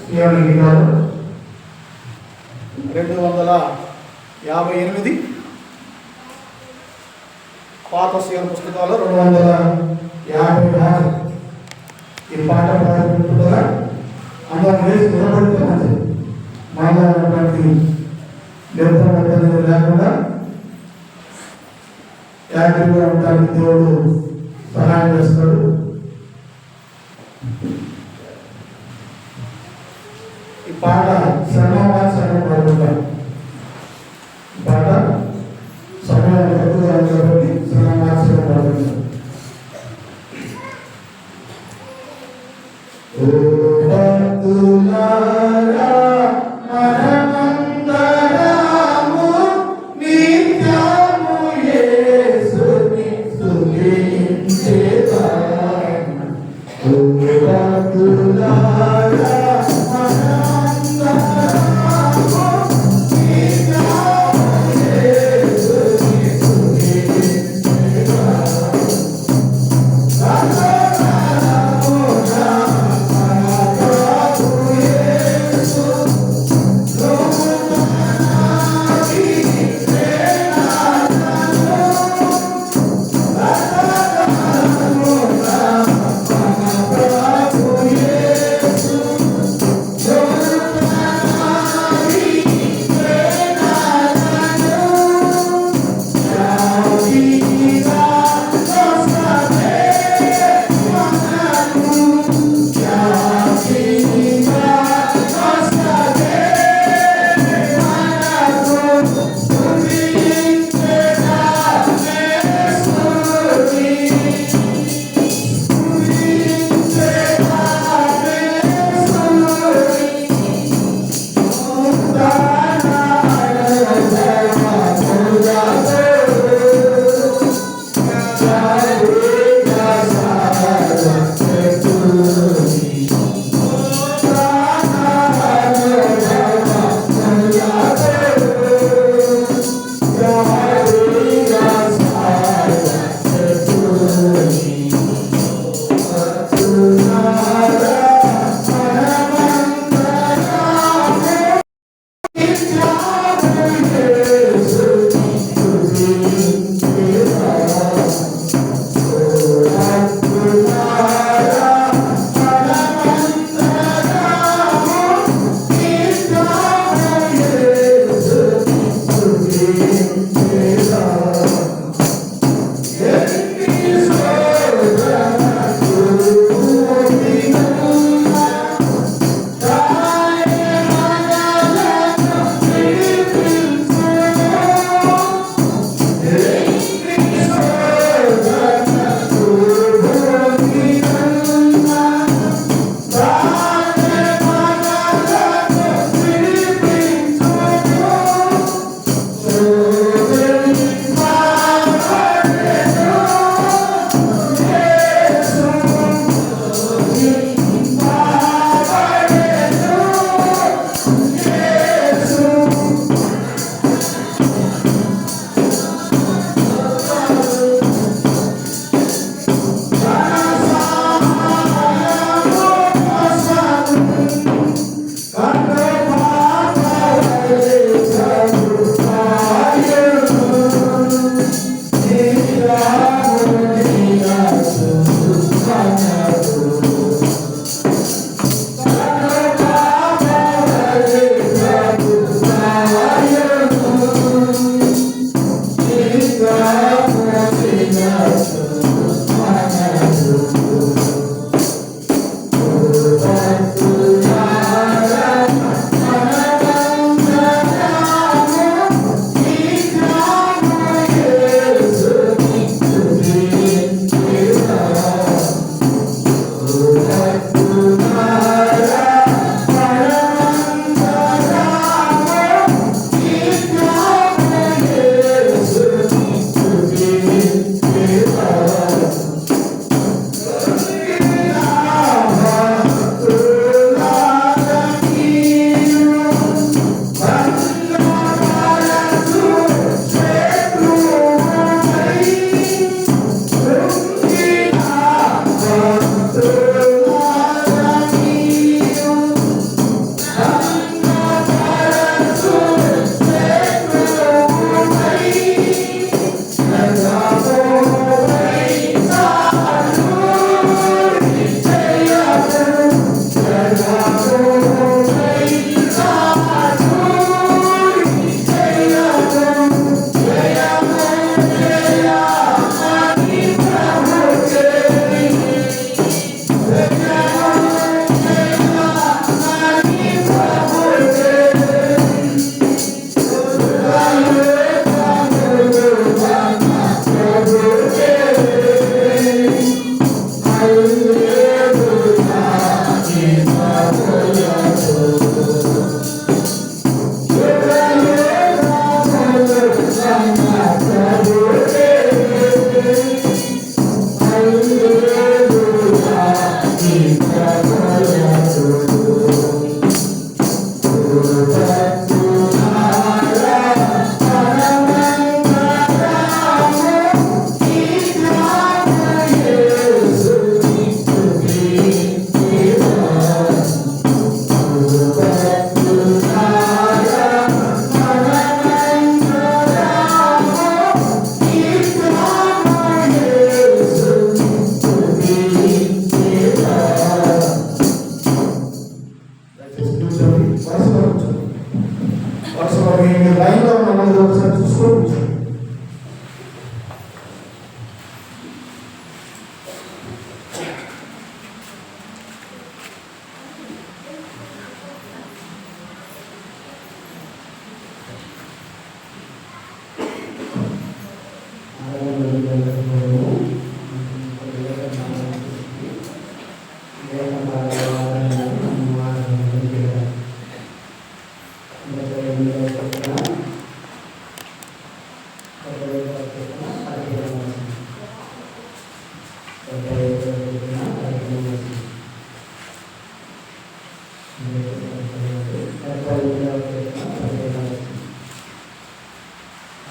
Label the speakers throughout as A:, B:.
A: CM గీతాలు 258 పాత CM పుస్తకాలు 256 ఈ పాట పాడుకుంటుండగా అందరం వేసి నిలబడితే మంచిది. మాలో ఉన్నటువంటి నిరంతరం లేకుండా యాక్టివ్గా ఉండడానికి దేవుడు సహాయం చేస్తాడు. ఈ పాట శ్రమం పాడుకుంటాం. పాట సమయం తక్కువ కాబట్టి శ్రమం పాడుకుంటాం.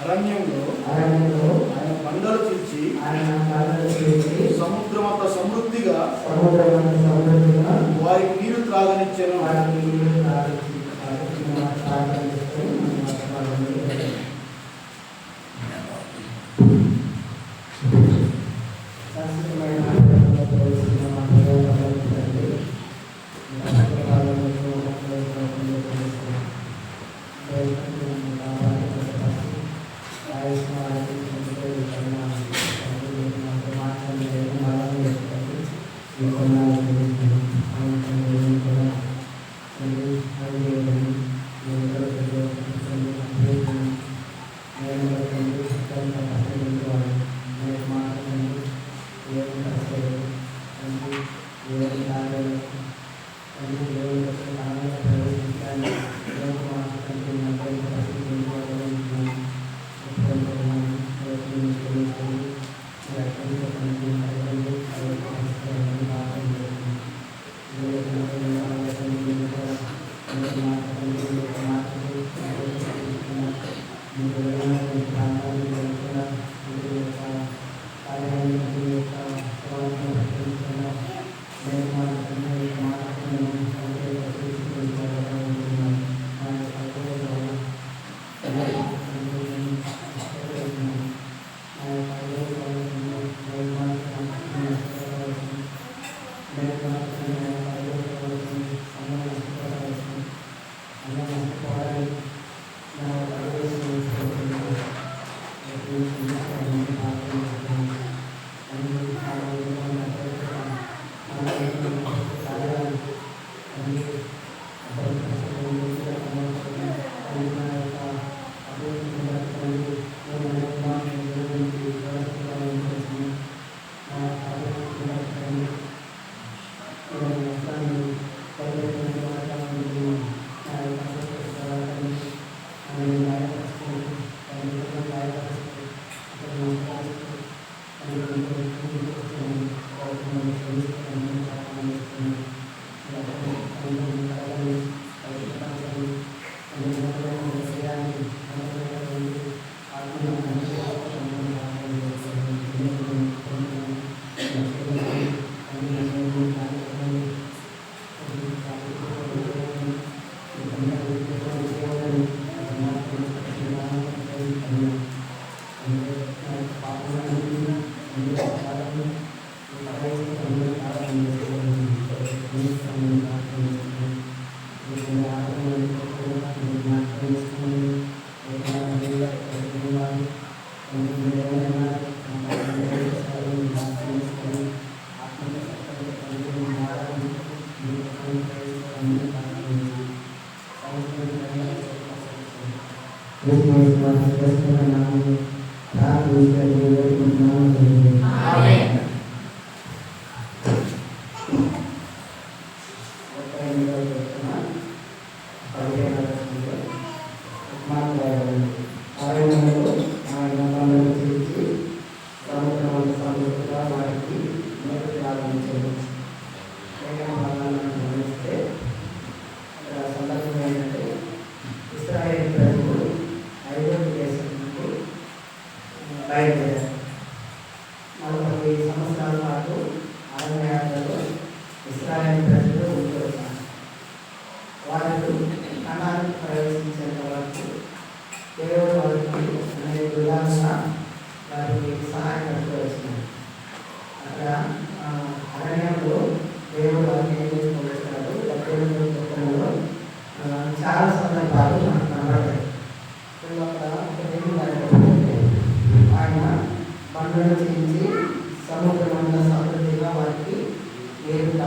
A: అరణ్యంలో ఆయన బండలు చీల్చి సముద్రమంత సమృద్ధిగా వారికి నీరు త్రాగనిచ్చాను.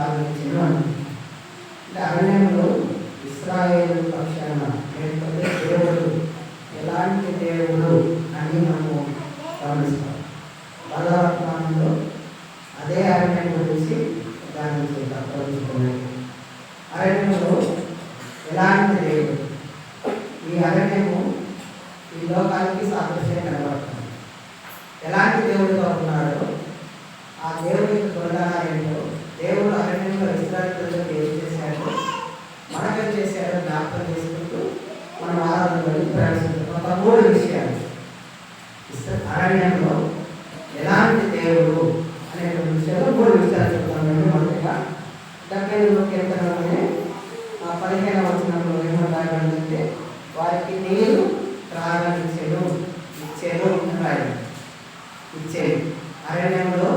B: త్రాగించెను అన్నాడు. అంటే అరణ్యంలో ఇశ్రాయేలు పక్షాన లేకపోతే దేవుడు ఎలాంటి దేవుడు అని మనము గమనిస్తాం. బలవర్తమానంలో అదే అరణ్యం గురించి దాన్ని ప్రవచించుకున్నాయి. అరణ్యంలో ఎలాంటి దేవుడు, ఈ అరణ్యము ఈ లోకానికి సాదృశ్యం కనబడుతుంది. ఎలాంటి దేవుడిగా ఉన్నాడో ఆ దేవుడి యొక్క గుణగణాలు ఏంటో, దేవుడు అరణ్యంలో ఇశ్రాయేలు ప్రజలకు ఏం చేశాడో మనకేం చేశాడో జ్ఞాపకం చేసుకుంటూ మనం ఆరాధనలో ప్రవేశించాం. ఒక 3 విషయాలు అరణ్యంలో ఎలాంటి దేవుడు అనేటువంటి విషయాలు 3 విషయాలు చెప్తాను. మొదటిగా 70వ కీర్తనలోనే 15వ వచనంలో ఏమంటారంటే వారికి నీరు త్రాగనిచ్చెను, ఇచ్చెను అంటారు. ఇచ్చేది అరణ్యంలో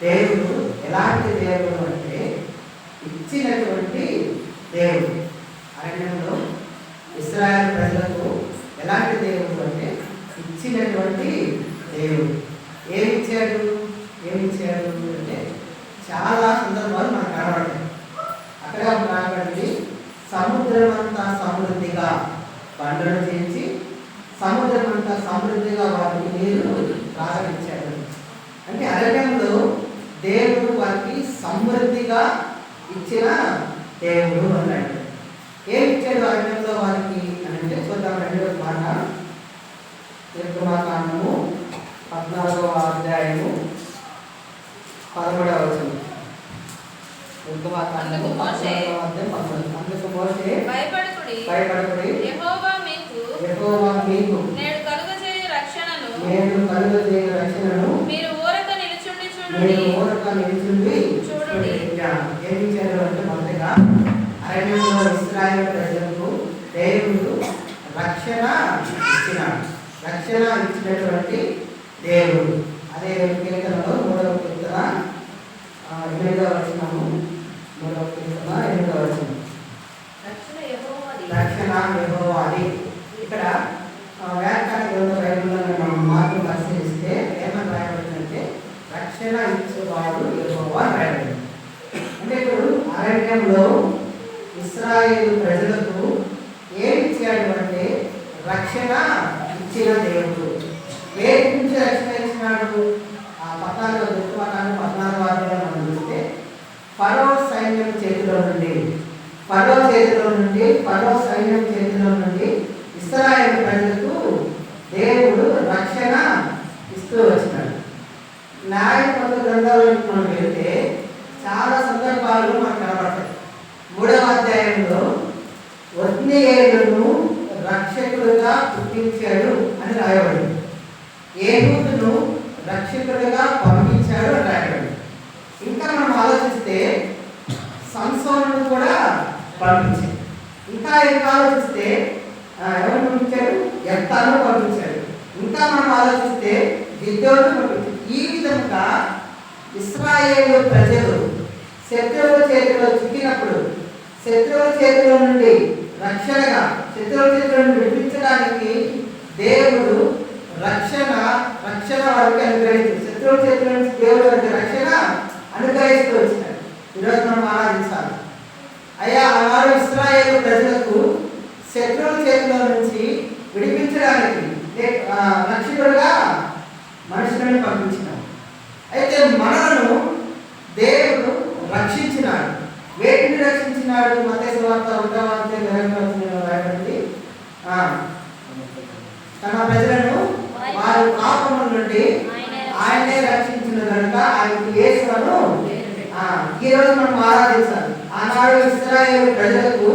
B: దేవుడు ఎలాంటి దేవుడు అంటే ఇచ్చినటువంటి దేవుడు. అరణ్యంలో ఇశ్రాయేలు ప్రజలకు ఎలాంటి దేవుడు అంటే ఇచ్చినటువంటి దేవుడు. ఏమిచ్చాడు అంటే చాలా సందర్భాలు మనకు కనబడతాయి. అక్కడే రాబడింది, సముద్రం అంతా సమృద్ధిగా పంటలు చేసి సముద్రం అంతా సమృద్ధిగా వారికి నీరు ప్రారంభించాడు. అంటే అరణ్యంలో దేవుడు వారికి సమృద్ధిగా ఇచ్చిన దేవుడు అన్నాడు. ఏమి ఇచ్చాడు అరణ్యంలో వారికి అని అంటే చూద్దాం. 2వ మాట నిర్గమకాండము 14వ అధ్యాయము 13వ వచనం. నిర్గమకాండము 14వ అధ్యాయం 13. అందుకు మోషే భయపడకుడి, యెహోవా మీకు నేడు కలుగజేయు రక్షణను మీరు ఊరక నిలుచుండి చూడుడి. ఏమి చేయాలి అంటే మొదటిగా అరణ్యంలో ఇశ్రాయేలు ప్రజలకు దేవుడు రక్షణ ఇచ్చినటువంటి దేవుడు. అదే కీర్తనలో 3వ కీర్తన 8వ వచనము, 3వ కీర్తన 8వ వచనం. రక్షణ యెహోవాది. ఇక్కడ వ్యాఖ్యాన గ్రంథ బైబిల్లో మనం మార్పు పరిశీలిస్తే ఏమని రాయబడిందంటే రక్షణ ఇచ్చేవాడు యెహోవా రాయబడింది. అంటే ఇప్పుడు అరణ్యంలో ఇశ్రాయేలు ప్రజలకు ఏమి ఇచ్చాడు అంటే రక్షణ ఇచ్చిన దేవుడు. వేటి నుంచి రక్షణ ఇచ్చినాడు? ఆ 14వ అధ్యాయంలో మనం చూస్తే ఫరో సైన్యం చేతిలో నుండి ఇశ్రాయేలు ప్రజలకు దేవుడు రక్షణ ఇస్తూ వచ్చినాడు. న్యాయపత్ర గ్రంథాలకు మనం వెళ్తే చాలా సందర్భాలు మనకు కనబడతాయి. 3వ అధ్యాయంలో ఒత్నియేలును రక్షకుడుగా పుట్టించాడు అని రాయబడింది. ఏహూదును రక్షకుడుగా పంపించాడు అని రాయబడింది. ఇంకా మనం ఆలోచిస్తే సంసోనును కూడా పంపించాడు. ఇంకా ఆలోచిస్తే ఎవరు పంపించాడు? యెఫ్తాను పంపించాడు. ఇంకా మనం ఆలోచిస్తే గిద్యోను పంపించాడు. ఈ విధంగా ఇశ్రాయేలు ప్రజలు శత్రువుల చేతిలో చిక్కినప్పుడు శత్రువుల చేతిలో నుండి రక్షణగా శత్రువుల చేతిలో నుండి విడిపించడానికి దేవుడు రక్షణ వారికి అనుగ్రహించాడు. శత్రువుల చేతిలో నుంచి దేవుడు వారికి రక్షణ అనుగ్రహిస్తూ వచ్చినాడు. ఈరోజు మనం ఆరాధించాలి. అయ్యా ఆనాడు ఇశ్రాయేలు ప్రజలకు శత్రువుల చేతిలో నుంచి విడిపించడానికి రక్షకుడుగా మనుషులను పంపించినాడు. అయితే మనలను దేవుడు రక్షించినాడు. వేటిని రక్షించినాడు? మత్తయి సువార్త 1వ అధ్యాయం 20వ వచనంలో రాయబడింది, తన ప్రజలను వారి పాపముల నుండి ఆయనే రక్షించిన కనుక ఆయనకు యేసును ఈ రోజు మనం ఆరాధించాలి. ఆనాడు ఇశ్రాయేలు ప్రజలకు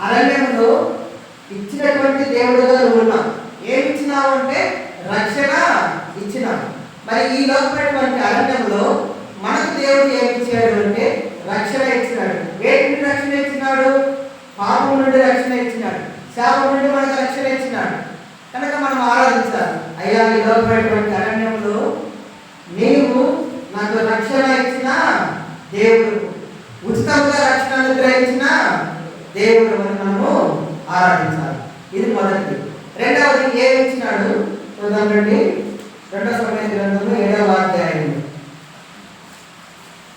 B: అరణ్యంలో ఇచ్చినటువంటి దేవుడుగా నువ్వు ఉన్నావు. ఏమి ఇచ్చినావు అంటే రక్షణ ఇచ్చినావు. మరి ఈ లోకమైనటువంటి అరణ్యంలో మనకు దేవుడు ఏమి ఇచ్చాడు అంటే రక్షణ ఇచ్చినాడు. వేటి నుండి రక్షణ ఇచ్చినాడు? పాపం నుండి రక్షణ ఇచ్చినాడు. శాపం నుండి మనకు రక్షణ ఇచ్చినాడు. కనుక మనం ఆరాధించాలి. అయ్యా ఈ లోకమైనటువంటి అరణ్యంలో నీవు నాకు రక్షణ ఇచ్చిన దేవుడు, ఉచితంగా రక్షణ అనుగ్రహించిన దేవుడు అని మనము ఆరాధించాలి. ఇది మొదటిది. రెండవది ఏమి ఇచ్చినాడు చూద్దాం రండి. 2వ సమూయేలు గ్రంథంలో 7వ అధ్యాయం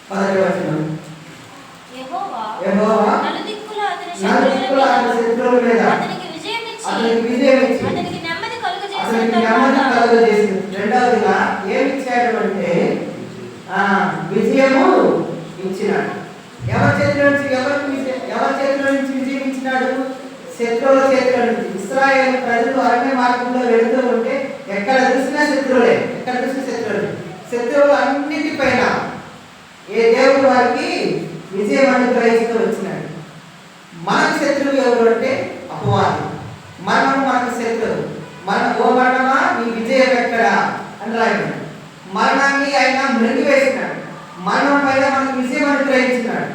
B: 10వ వచనం. యెహోవా
C: నలుదిక్కుల అతని
B: నలుదిక్కుల అతని శత్రువుల మీద
C: అతనికి విజయం ఇచ్చి
B: అతనికి
C: నెమ్మది
B: కలుగజేసింది. రెండవదిగా ఏమి ఇచ్చాడు అంటే విజయము ఇచ్చినాడు. ఎవరి చేతిలో నుంచి విజయం ఇచ్చినాడు? శత్రువుల చేతిలో నుంచి. ఇశ్రాయేలు ప్రజలు అరణ్య మార్గంలో వెళుతూ ఉంటే ఎక్కడ చూసినా శత్రువులే, శత్రువులు అన్నిటిపైన ఏ దేవుడు వారికి విజయం అనుగ్రహిస్తూ వచ్చినాడు. మనకు శత్రువు ఎవరు అంటే అపవాది. మనకు శత్రువు. ఓ మరణమా నీ విజయం ఎక్కడా అని రాయడు. మరణాన్ని ఆయన మృంగివేసినాడు. మరణం పైన మనకు విజయం అనుగ్రహించినాడు.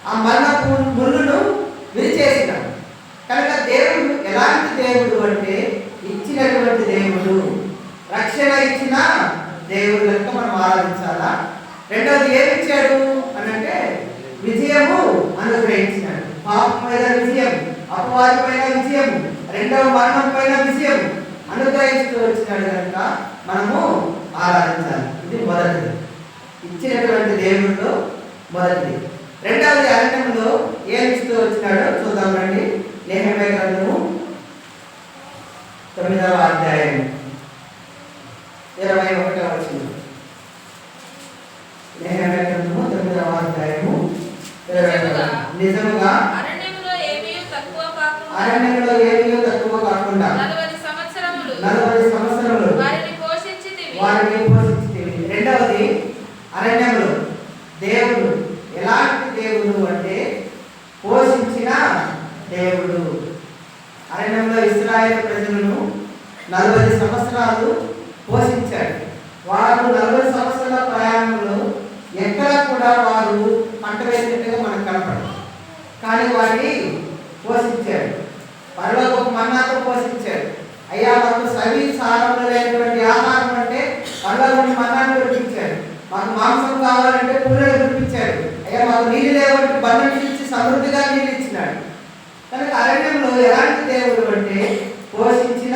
B: ఆ మరణ ముళ్ళును విరిచేసినాడు. కనుక దేవుడు ఎలాంటి దేవుడు అంటే ఇచ్చినటువంటి దేవుడు, రక్షణ ఇచ్చిన దేవుడు కనుక మనం ఆరాధించాలా. రెండవది ఏమి ఇచ్చాడు అని అంటే విజయము అనుగ్రహించినాడు. పాపం పైన విజయం, అపవాది పైన విజయం, రెండవ మరణం పైన విజయం అనుగ్రహిస్తూ వచ్చినాడు కనుక మనము ఆరాధించాలి. ఇది మొదటిది, ఇచ్చినటువంటి దేవుడిలో మొదటిది. రెండవది అరణ్యంలో ఏమి ఇస్తూ వచ్చినాడో చూద్దాం రండి. నెహెమ్యా గ్రంథము 9వ అధ్యాయం 21వ వచనం. నెహెమ్యా గ్రంథము 9వ అధ్యాయము 21వ వచనం. నిజముగా అరణ్యంలో ఏమీ తక్కువ కాకుండా 40 సంవత్సరములు వారిని పోషించితివి. రెండవది అరణ్యంలో దేవుడు ఎలాంటి దేవుడు అంటే పోషించిన దేవుడు. అరణ్యంలో ఇశ్రాయేలు ప్రజలను 40 సంవత్సరాలు పోషించాడు. వారు 40 సంవత్సరాల ప్రయాణంలో ఎక్కడ కూడా వారు పంట వేసినట్టుగా మనకు కనపడదు. కానీ వారిని పోషించాడు. పరలోకపు మన్నాతో పోషించాడు. అయ్యా మాకు సవి సారంలో లేనటువంటి ఆహారం అంటే పరలోకపు మన్నాన్ని కురిపించాడు. మాకు మాంసం కావాలంటే పుల్లలు కురిపించాడు. అయ్యా మాకు నీళ్ళు లేవంటే బండని ఇచ్చి సమృద్ధిగా నీళ్ళు ఇచ్చినాడు. కనుక అరణ్యంలో ఎలాంటి దేవుడు అంటే పోషించిన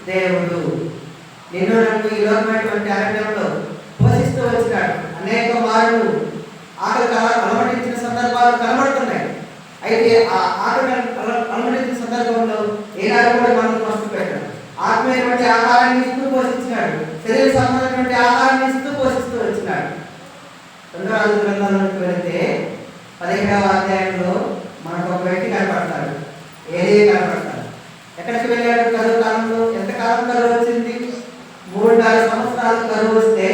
B: దేవుడు. నిన్ను నన్ను ఈ లోకమైనటువంటి అరణ్యంలో పోషిస్తూ వచ్చినాడు. అనేక మార్లు ఆకలి అలమటించిన సందర్భాలు కనబడుతున్నాయి. అయితే ఆ ఆకలి అలమటించిన సందర్భంలో ఏనాడు కూడా మనం మస్తు పెట్టాడు. ఆత్మీయటువంటి ఆహారాన్ని ఇస్తూ పోషించినాడు. శరీర సంబంధమైనటువంటి ఆహారాన్ని ఇస్తూ పోషిస్తూ వచ్చినాడు. 2వ గ్రంథంలోకి వెళితే 15వ అధ్యాయంలో మనకు ఒక వ్యక్తి కనపడతాడు. ఏలియా కనపడతాడు. ఎక్కడికి వెళ్ళాడు? కరువు కాలంలో. ఎంతకాలం కరువు వచ్చింది? 3.5 సంవత్సరాలు కరువు వస్తే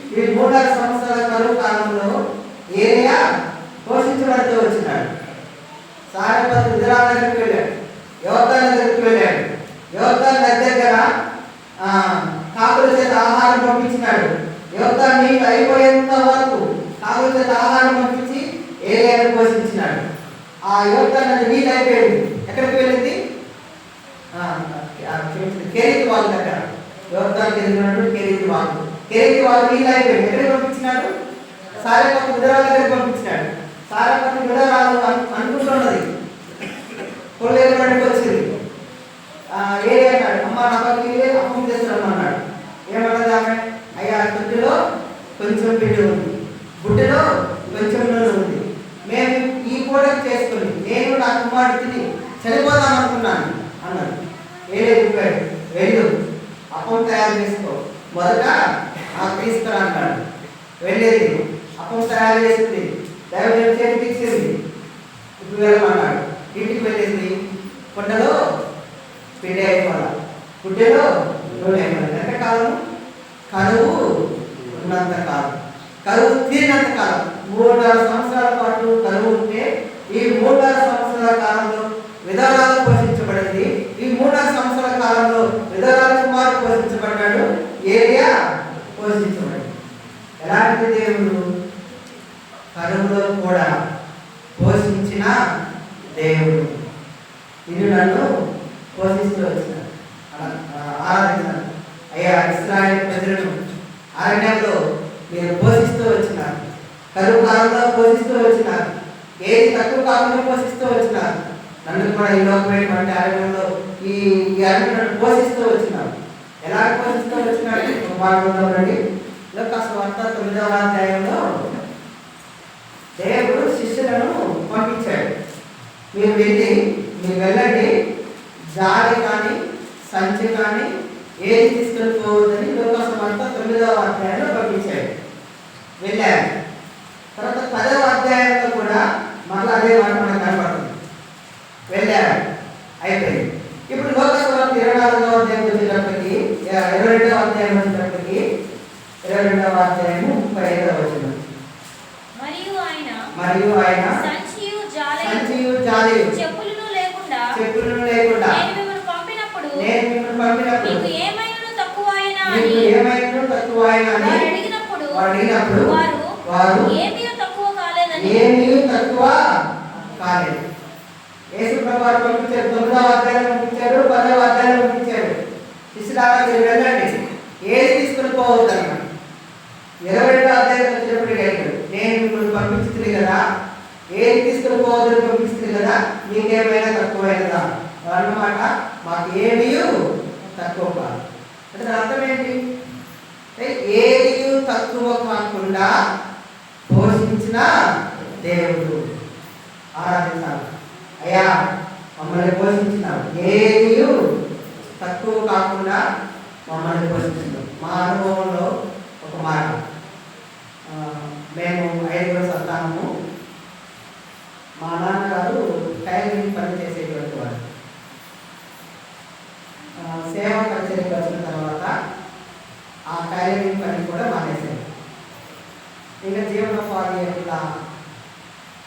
B: ఈ 3.5 సంవత్సరాల కరువు కాలంలో ఏలియా పోషించబడుతూ వచ్చినాడు. సారెపతు విధురాల దగ్గరికి వెళ్ళాడు. యోర్దాను దగ్గరికి వెళ్ళాడు. యోర్దాను దగ్గర కాకుల చేత ఆహారం పంపించినాడు. యోర్దాను నీళ్ళు అయిపోయేంత వరకు కాకుల చేత ఆహారం పంపించి ఏలియాను పోషించినాడు. ఆ యోర్దాను నది నీళ్ళు అయిపోయింది. ఎక్కడికి వెళ్ళింది? కెరీతు వాగు దగ్గర. యోర్దాను ఎదుగున్నటువంటి కెరీతు వాగు నీళ్ళు అయిపోయింది. ఎక్కడికి పంపించినాడు? సారెపతు విధురాల దగ్గరికి పంపించినాడు. సారెపతు విధురాలు అనుకుంటున్నది కొల్లేరు బడికి వచ్చింది. ఏలియా అన్నాడు, అమ్మ నా పక్కకి అప్పం చేస్తున్నాడు. ఏమన్నది ఆమె? అయ్యా తొట్టిలో కొంచెం పిండి ఉంది, బుట్టలో కొంచెం నూనె ఉంది. మేము ఈ పూటకు చేసుకుని నేను నా కుమారుడిని చనిపోదాం అనుకున్నాను అన్నాడు. ఏలియా చెప్పాడు, వెళ్ళు అప్పం తయారు చేసుకో, మొదట నాకు తీసుకురా అన్నాడు. వెళ్ళేది అప్పం తయారు చేసింది. దైవం చేతికి ఇచ్చింది. ఇప్పుడు వెళ్ళమన్నాడు. ఇంటికి వెళ్ళింది. కొండలో పిండి అయిపోవాలి, గుడ్డలో నూనె అయిపోవాలి. ఎంతకాలం? కరువు ఉన్నంత కాలం, కరువు తీరినంత కాలం. 3.5 సంవత్సరాల పాటు కరువు ఉంటే ఈ 3.5 సంవత్సరాల కాలంలో విధవరాలు పోషించబడింది. ఈ 3.5 సంవత్సరాల కాలంలో విధవరాల కుమారుడు పోషించబడ్డాడు. ఏలియా పోషించబడింది. ఎలాంటి దేవుడు? కరువులో కూడా పోషించిన దేవుడు. నిన్ను నన్ను పోషిస్తూ వచ్చినాడు, ఆరాధించాను. అయ్యా ఇశ్రాయేలు ప్రజలను అరణ్యంలో మీరు పోషిస్తూ వచ్చినారు. కరువు కాలంలో పోషిస్తూ వచ్చినారు. ఏది తక్కువ కాలంలో పోషిస్తూ వచ్చినారు. నన్ను కూడా ఈ లోకమైనటువంటి అరణ్యంలో ఈ అరణ్యం పోషిస్తూ వచ్చినారు. ఎలా పోషిస్తూ వచ్చినాడు? బాగుందండి. లోకాసు వార్త 9వ అధ్యాయంలో దేవుడు శిష్యులను మీరు వెళ్ళండి, జాలి కానీ సంచి కానీ ఏది తీసుకొని పోవద్దని లోకసువార్త 9వ అధ్యాయంలో పంపించాడు. వెళ్ళారు. తర్వాత 10వ అధ్యాయంలో కూడా మళ్ళీ అదే మాట మనకు కనపడుతుంది. వెళ్ళారు, అయిపోయింది. ఇప్పుడు లోకసువార్త 24వ అధ్యాయం వచ్చేటప్పటికి 22వ అధ్యాయం వచ్చేటప్పటికి 22వ అధ్యాయం 35వ వచనం. మరియు ఆయన సంచియు జాలియు చెప్పులను లేకుండా నేను మిమ్మల్ని పంపినప్పుడు మీకు ఏమైనను తక్కువైనా అని వారు అడిగినప్పుడు వారు ఏమీ తక్కువ కాలేదు. యేసు ప్రభువు పంపించారు. 9వ అధ్యాయంలో పంపించారు, 10వ అధ్యాయంలో పంపించారు. శిష్యులారా మీరు వెళ్ళండి, ఏది తీసుకుని పోవద్దు అన్నాడు. 22వ అధ్యాయం వచ్చేటప్పుడు నేను మిమ్మల్ని పంపించింది కదా, ఏది తీసుకుని పోవద్దని పంపిస్తుంది కదా, మీకేమైనా తక్కువైనదా అన్నమాట. మాకు ఏమీ తక్కువ కాదు అంటే దాని అర్థం ఏంటి? ఏది తక్కువ కాకుండా పోషించిన దేవుడు ఆరాధించాలి. అయ్యా మమ్మల్ని పోషించినావు, ఏది తక్కువ కాకుండా మమ్మల్ని పోషించినావు. మా అనుభవంలో ఒక మాట, మేము 5వ సంతానము. మా నాన్నగారు టైలరింగ్ పని చేసేటువంటి వాడు. సేవా కచేరీకి వచ్చిన తర్వాత ఆ టైలరింగ్ పని కూడా మానేశారు. ఇంకా జీవనోపాధి యొక్క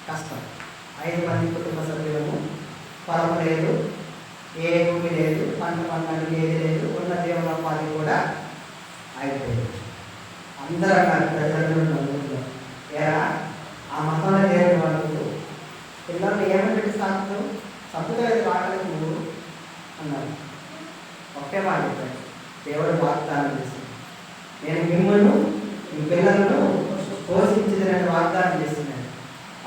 B: కష్టం. 5 మంది కుటుంబ సభ్యులము, పొలం లేదు, ఏ భూమి లేదు, పంట పండడానికి ఏది లేదు, ఉన్న జీవనోపాధి కూడా అయిపోయింది. అందరూ అన్నారు, ప్రజలందరూ ఏరా ఆ మతంలో లేని వాళ్ళు పిల్లలు ఏమంటే సాగుతావు, చదువులేదు వాడలేదు నువ్వు అన్నారు. ఒకే మాట చెప్పాడు, దేవుడు వాగ్దానం చేశాడు, నేను మిమ్మల్ని మీ పిల్లలను పోషించిందని వాగ్దానం చేస్తున్నాను.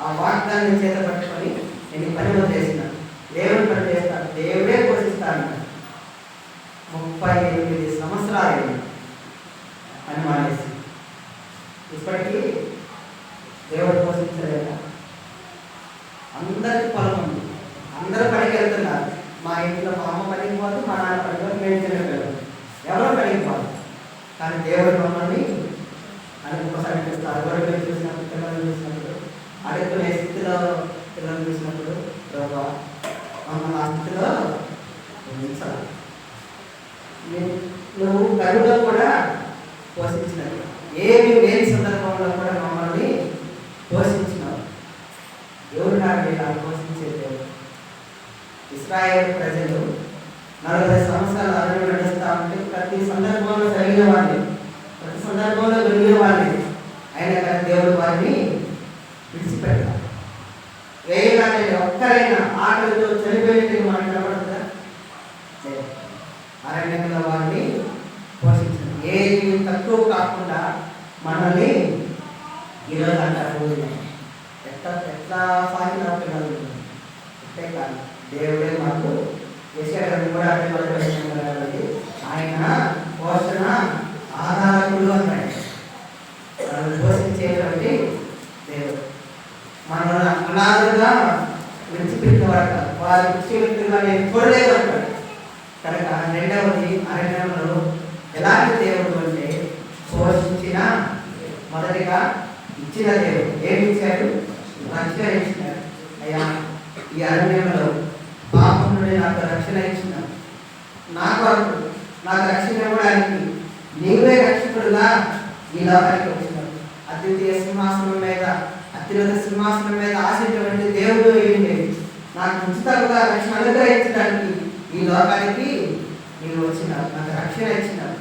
B: ఆ వాగ్దానం చేత పట్టుకొని నేను పని చేసినాను. దేవుడు పని చేస్తాను, దేవుడే పోషిస్తాను. 38 సంవత్సరాలు అని మానేసి ఇప్పటికీ దేవుడు పోషించలేదా? అందరికి పొలం ఉంది, అందరూ పనికి వెళ్తున్నారు. మా ఇంట్లో మా అమ్మ పనికి పోదు, మా నాన్న పనికి పోదు, మేము తినగలరు, ఎవరో పనికి పోదు. కానీ దేవుడు మమ్మల్ని అనుకోసారి చూస్తారు. అడుగులు చూసినప్పుడు, పిల్లలు చూసినప్పుడు, అడుగునే స్థితిలో పిల్లలు చూసినప్పుడు మమ్మల్ని ఆ స్థితిలో ఉంచాలి. నువ్వు కరువులో కూడా పోషించినట్టు, ఏమి లేని సందర్భంలో కూడా మమ్మల్ని పోషించినావు. దేవుడు నాకు ఇలా పోషించే దేవుడు. ఇశ్రాయేలు ప్రజలు 40 సంవత్సరాలు అరణ్యంలో నడుస్తూ ఉంటే ప్రతి సందర్భంలో జరిగిన వాళ్ళని, ప్రతి సందర్భంలో దొరికిన వాళ్ళని అయినా కానీ దేవుడు వారిని విడిచిపెట్టాలి. వేయగా ఒక్కరైనా ఆకలితో చనిపోయినట్టు మనకు కనబడుతుందా? అరణ్యంలో వారిని పోషించాలి. ఏది తక్కువ కాకుండా మనల్ని ఈరోజు అంటారు ఎట్లా సాగిన పిల్లలు అంతే కాదు, దేవుడే మాకు యెషయాను కూడా అదే కాబట్టి ఆయన పోషణ ఆధారకుడు అన్నాడు. మనల్ని పోషించేటువంటి దేవుడు. మనల్ని అనాథులుగా విడిచిపెట్టేవాడు, వారి విడిచిపెట్టుగా నేను చూడలేదు అంటాడు. కనుక రెండవది అరణ్యంలో ఎలాంటి దేవుడు అంటే పోషించిన, మొదటిగా ఇచ్చిన దేవుడు. ఏమి ఇచ్చాడు? రక్షణ ఇచ్చినాడు. అయ్యా ఈ అరణ్యంలో పాపం నుండి నాకు రక్షణ ఇచ్చినాడు, నాకు రక్షణ ఇవ్వడానికి నీవే రక్షకుడుగా ఈ లోకానికి వచ్చినాడు. అద్వితీయ సింహాసనం మీద, అత్యున్నత సింహాసనం మీద ఆశించేటువంటి దేవుడు ఏంటి? నాకు ఉచితంగా రక్షణ అనుగ్రహించడానికి ఈ లోకానికి నీవు వచ్చినావు, నాకు రక్షణ ఇచ్చినావు.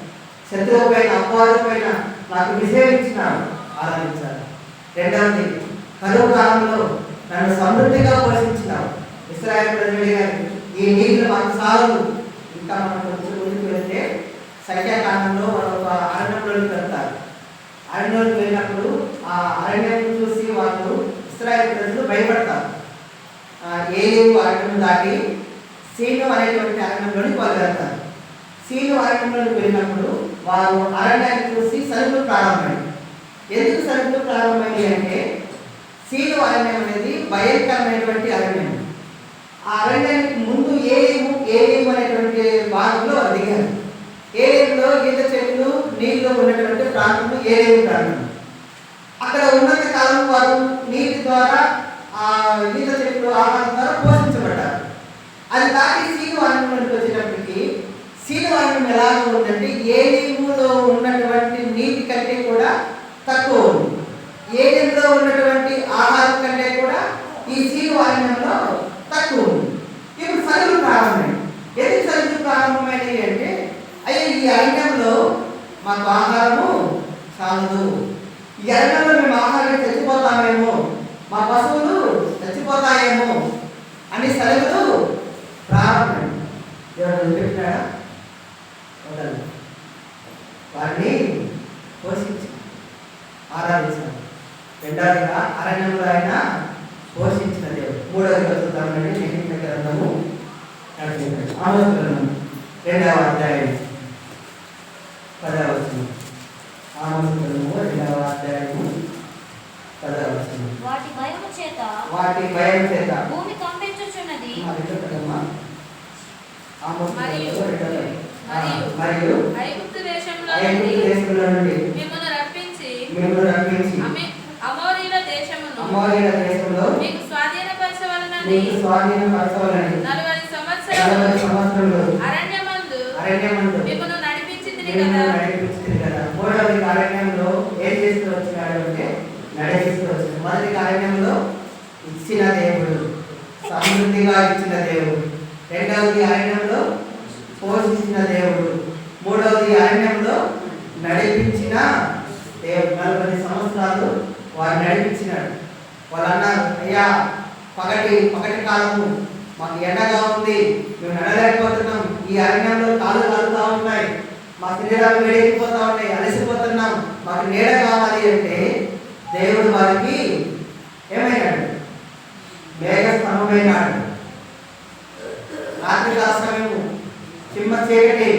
B: శత్రువు పైన, అపవాది పైన నాకు విజయం ఇచ్చినావు, ఆరాధించాలి. రెండవది కరువు కాలంలో నన్ను సమృద్ధిగా పోషించినావు. ఇశ్రాయేలు ప్రజలు గారు ఈ నీళ్లు మాకు సాగు. ఇంకా మనం కొంచెం ముందుకు వెళ్తే సంఖ్యాకాలంలో ఒక అరణ్యంలోకి వెళ్తారు. అరణ్యంలోకి వెళ్ళినప్పుడు ఆ అరణ్యాన్ని చూసి వాళ్ళు ఇశ్రాయేలు ప్రజలు భయపడతారు. ఏలీము అరణ్యం దాటి సీను అనేటువంటి అరణ్యంలోకి వాళ్ళు వెళ్తారు. సీను అరణ్యంలోకి వెళ్ళినప్పుడు వారు అరణ్యాన్ని చూసి సరుకులు ప్రారంభమైంది. ఎందుకు సరుకులు ప్రారంభమైంది అంటే సీను అరణ్యం అనేది భయంకరమైనటువంటి అరణ్యం. ఆ అరణ్యానికి ముందు ఏలీము అనేటువంటి భాగంలో వారు దిగారు. ఏలీములో ఈత చెట్లు నీళ్ళు ఉన్నటువంటి ప్రాంతం ఏలీము ప్రాంతం. అక్కడ ఉన్నంత కాలం వారు నీటి ద్వారా ఆ ఈత చెట్లు ఆహారం ద్వారా పోషించబడ్డారు. అది దాటి సీను అరణ్యంలోకి వచ్చేటప్పటికి సీను అరణ్యం ఎలాగో ఉందంటే ఏలీములో ఉన్నటువంటి నీటి కంటే కూడా తక్కువ ఉంది. ఏలీములో ఉన్నటువంటి ఆహారం కంటే కూడా ఈ సీను అరణ్యంలో తక్కువ ఉంది. ఇప్పుడు సరుకులు ప్రారంభమైంది. ఎందుకు సరుకులు ప్రారంభమైనవి అంటే అయ్యే ఈ అరణ్యంలో మాకు ఆహారము చాలదు, ఈ అరణ్యంలో మేము ఆహారం చచ్చిపోతామేమో, మా పశువులు చచ్చిపోతాయేమో అని సరుకులు ప్రారంభమైంది. ఎవరు చెప్పినాడా? వారిని పోషించి ఆరాధించారు. రెండవదిగా అరణ్యంలో ఆయన పోషించిన దేవుడు. మూడవదిగా చూద్దామంటే నెహెమ్యా గ్రంథము ఆమోస్ గ్రంథం 2వ అధ్యాయం 10వ వచనం. ఆమోస్ గ్రంథము 2వ అధ్యాయము 10వ వచనం.
C: వాటి భయము చేత భూమి కంపించుచున్నది.
B: మరియు
D: ఐగుప్తు దేశంలో
B: నుండి
D: మిమ్మల్ని రప్పించి
B: అమోరీయుల దేశంలో
D: మీకు స్వాధీనపరచవలనని 40
B: సంవత్సరములు
D: అరణ్యమందు మిమ్మల్ని నడిపించింది కదా.
B: మూడవది అరణ్యంలో ఏం చేస్తూ వచ్చినాడు అంటే నడిపిస్తూ వచ్చినాడు. మొదటి అరణ్యంలో ఇచ్చిన దేవుడు, సమృద్ధిగా ఇచ్చిన దేవుడు. రెండవది అరణ్యంలో పోషించిన దేవుడు. మూడవది అరణ్యంలో నడిపించిన దేవుడు. 40 సంవత్సరాలు వారు నడిపించినాడు. వాళ్ళు అన్నారు, అయ్యా పగటి కాలము మాకు ఎండగా ఉంది, మేము నడలేకపోతున్నాం, ఈ అరణ్యంలో కాళ్ళు కాలుతూ ఉన్నాయి, మా శరీరాలు వేడెక్కిపోతూ ఉన్నాయి, అలసిపోతున్నాం, మాకు నీడ కావాలి అంటే దేవుడు వారికి ఏమైనాడు? మేఘస్తంభమైనాడు. రాత్రికాల సమయము చిమ్మ చీకటి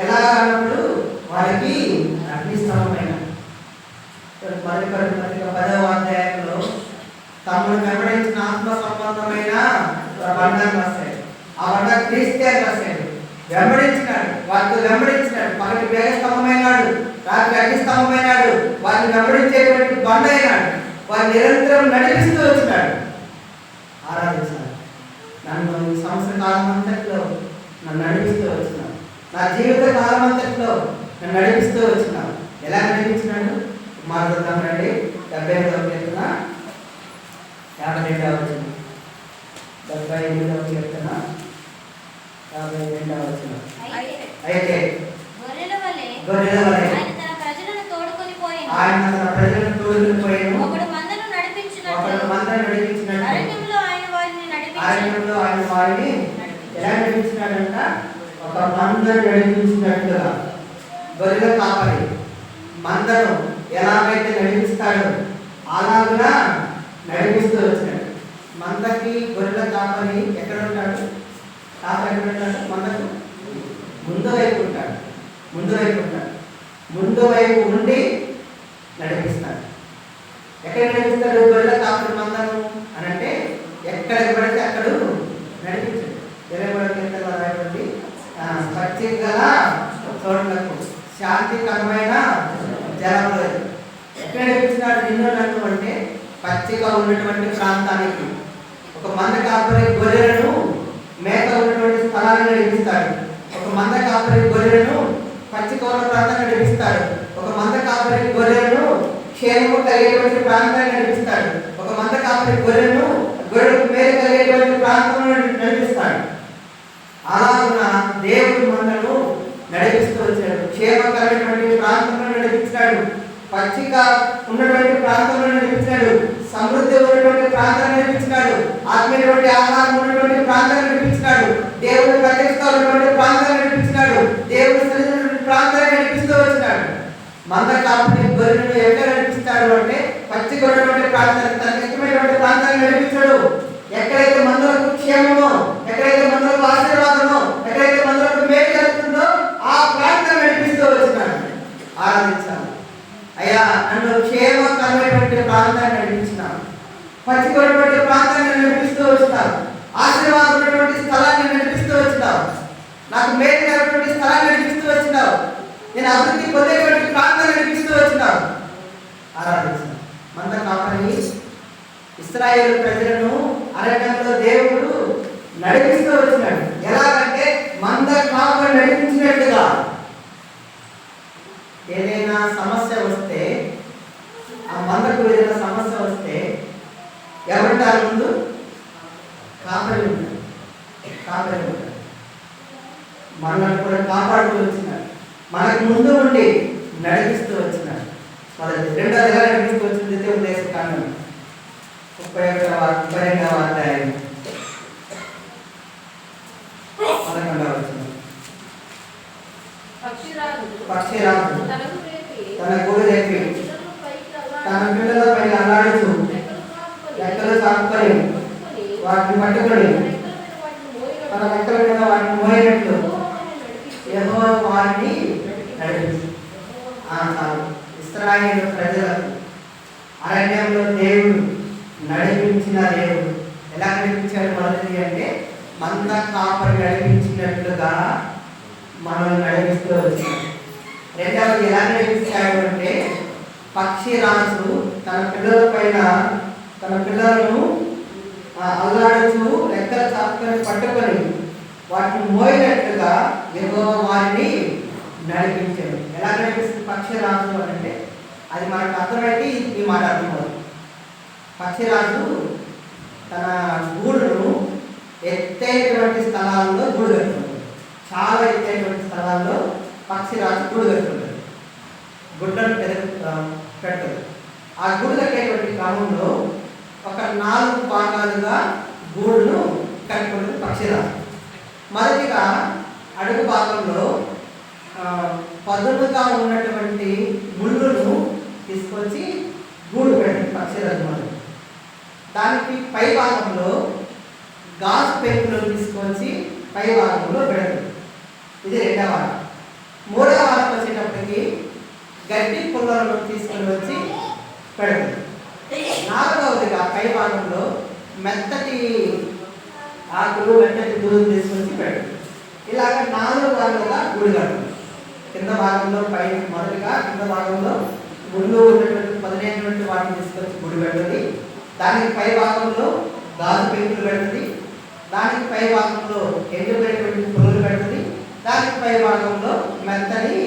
B: ఎలా అన్నప్పుడు వారికి అగ్నిస్తంభమైనాడు. మొదటి పత్రిక 10వ అధ్యాయంలో తమను వెంబడించిన ఆత్మ సంబంధమైన బండాన్ని రాశాడు. ఆ బండ క్రీస్తే రాశాడు. వెంబడించినాడు, వారితో వెంబడించినాడు. పగటి మేఘస్తంభమైనాడు, రాత్రి అగ్నిస్తంభమైనాడు. వారిని వెంబడించేటువంటి బండ అయినాడు. వారిని నిరంతరం నడిపిస్తూ వచ్చినాడు. ఆరాధించాడు. నన్ను ఈ సంవత్సర కాలం అంతట్లో నన్ను నడిపిస్తూ వచ్చినాడు. నా జీవిత కాలం అంతట్లో నన్ను నడిపిస్తూ వచ్చినాడు. ఎలా నడిపించినాడు? మాట్లాడదాం రండి. 78వ కీర్తన 52వ వచనం. 78వ కీర్తన 52వ వచనం. అయితే
C: గొర్రెల వలె ఆయన తన ప్రజలను తోడుకొని పోయెను. ఒకడు మందను నడిపించినట్టు అరణ్యంలో ఆయన వారిని
B: ఎలా నడిపించినాడంట? ఒక మందను నడిపించినట్టుగా. గొర్రెల కాపరి మందను ఎలాగైతే నడిపిస్తాడో అలాగా నడిపిస్తూ వచ్చినాడు. మందకి గొర్రెల కాపరి ఎక్కడ ఉంటాడు? కాపరి ఎక్కడ ఉంటాడు? మందకు ముందు వైపు ఉంటాడు. ముందు వైపు ఉండి నడిపిస్తాడు. ఎక్కడ నడిపిస్తాడు గొర్రెల కాపరి మందను అని అంటే ఎక్కడికి పడితే అక్కడ నడిపించాడు. రాయబడి పచ్చిక గల చోట్లకు, శాంతికరమైన జలములు. ఎక్కడ నడిపించినాడు నిన్ను నన్ను అంటే పచ్చిగా ఉన్నటువంటి ప్రాంతానికి. ఒక మంద కాపరి గొర్రెలను మేత ఉన్నటువంటి స్థలాన్ని నడిపిస్తాడు. ఒక మంద కాపరి గొర్రెలను పచ్చిక ఉన్న ప్రాంతాన్ని నడిపిస్తాడు. ఒక మంద కాపరి గొర్రెలను క్షేమము కలిగేటువంటి ప్రాంతాన్ని నడిపిస్తాడు. ఒక మంద కాపరి గొర్రెలను గొర్రెలకు మేలు కలిగేటువంటి ప్రాంతంలో నడిపిస్తాడు. అలాగున దేవుడు మందను నడిపిస్తూ వచ్చాడు. క్షేమకరమైనటువంటి ప్రాంతంలో నడిపించాడు. పచ్చిక ఉన్నటువంటి ప్రాంతంలో నడిపించాడు. సమృద్ధి ఉన్నటువంటి ప్రాంతాన్ని నడిపించాడు. ఆత్మీయటువంటి ఆహారం ఉన్నటువంటి ప్రాంతాన్ని నడిపించాడు. దేవుడు ప్రత్యక్ష ఉన్నటువంటి ప్రాంతాన్ని నడిపించాడు. దేవుడు సరిహద్దు ప్రాంతాన్ని నడిపిస్తూ వచ్చినాడు. మంద కాపరి గొర్రెలను ఎక్కడ నడిపిస్తాడు అంటే పచ్చిక ఉన్నటువంటి ప్రాంతాన్ని, తనకు ఇష్టమైనటువంటి ప్రాంతాన్ని నడిపించాడు. ఎక్కడైతే మందులకు క్షేమమో, ఎక్కడైతే మందులకు ఆశీర్వాదమో, ఎక్కడైతే మందులకు మేలు జరుగుతుందో ఆ ప్రాంతాన్ని నడిపిస్తూ వచ్చినాడు. ఆరాధించాలి. అయ్యా నన్ను క్షేమకరమైనటువంటి ప్రాంతాన్ని నడిపించినాను, పచ్చికటువంటి ప్రాంతాన్ని నడిపిస్తూ వచ్చినాను. ఆశీర్వాదం ఉన్నటువంటి స్థలాన్ని నడిపిస్తూ వచ్చినావు. నాకు మేలుకరమైనటువంటి స్థలాన్ని నడిపిస్తూ వచ్చినావు. నేను అభివృద్ధి పొందేటువంటి ప్రాంతాన్ని నడిపిస్తూ వచ్చినావు. ఆరాధించాను. మంద కాపరి ఇశ్రాయేలు ప్రజలను అరణ్యంలో దేవుడు నడిపిస్తూ వచ్చినాడు. ఎలాగంటే మంద కాపరి నడిపించినట్టుగా. ఏదైనా సమస్య వస్తే, ఆ మందకు ఏదైనా సమస్య వస్తే ఎవరుంటారు ముందు? కాపరి ఉంటారు. కాపరి ఉంటారు. మనల్ని కూడా కాపాడుతూ వచ్చినాడు. మనకు ముందు ఉండి నడిపిస్తూ వచ్చినాడు. మొదటి రెండోది ఎలా నడిపిస్తూ వచ్చింది? దేవుని కాండం 32వ అధ్యాయం 11వ వచనం. పక్షిరాజు తన గూడు రేపి తన పిల్లలపై అల్లాడుతూ రెక్కలు చాపుకొని వాటిని పట్టుకొని తన రెక్కల మీద వాటిని మోయినట్లు యెహోవా వారిని నడిపించి. ఇశ్రాయేలు ప్రజలకు అరణ్యంలో దేవుడు నడిపించిన దేవుడు. ఎలా నడిపించాడు? మొదటిది అంటే మంద కాపరి నడిపించినట్లుగా మనల్ని నడిపిస్తూ వచ్చినాడు. రెండవది ఎలా నడిపిస్తాడు అంటే పక్షిరాజు తన పిల్లల పైన తన పిల్లలను అల్లాడుతూ రెక్కల చాపుకొని పట్టుకొని వాటిని మోయినట్లుగా యెహోవా వారిని నడిపించాడు. ఎలా నడిపిస్తుంది పక్షిరాజు అంటే అది మనకు అర్థమైతే ఈ మాట అర్థమవుతుంది. పక్షిరాజు తన గూడును ఎత్తైనటువంటి స్థలాల్లో గూడు కట్టుకుంటుంది. చాలా ఎత్తైనటువంటి స్థలాల్లో పక్షిరాజు గూడు కట్టుకుంటుంది. గుడ్డను పెట్టదు. ఆ గూడు కట్టేటువంటి క్రమంలో ఒక 4 భాగాలుగా గూడును కట్టుకుంటుంది పక్షిరాజు. మొదటిగా అడుగు భాగంలో పదునుగా ఉన్నటువంటి ముళ్ళును తీసుకొచ్చి గూడు పెడుతుంది పక్షిరాజు. మొదటి దానికి పై భాగంలో గాజు పెంకులను తీసుకొచ్చి పై భాగంలో పెడుతుంది. ఇది రెండవ వారం. మూడవ వారం వచ్చేటప్పటికి గడ్డి పుల్లలను తీసుకొని వచ్చి పెడుతుంది. నాలుగవదిగా పై భాగంలో మెత్తటి ఆకులు మెత్తటి దూరం తీసుకొచ్చి పెడుతుంది. ఇలాగ 4 భాగాలుగా గూడు కడుతుంది. కింద భాగంలో పై మొదటిగా కింద భాగంలో ముందు ఉన్నటువంటి పదునైనటువంటి వాటిని తీసుకొచ్చి గూడు పెడుతుంది. దానికి పై భాగంలో గాజు పెంకులు పెడుతుంది. దానికి పై భాగంలో ఎండిపోయినటువంటి పుల్లలు పెడుతుంది. దానికి పై భాగంలో మెత్తని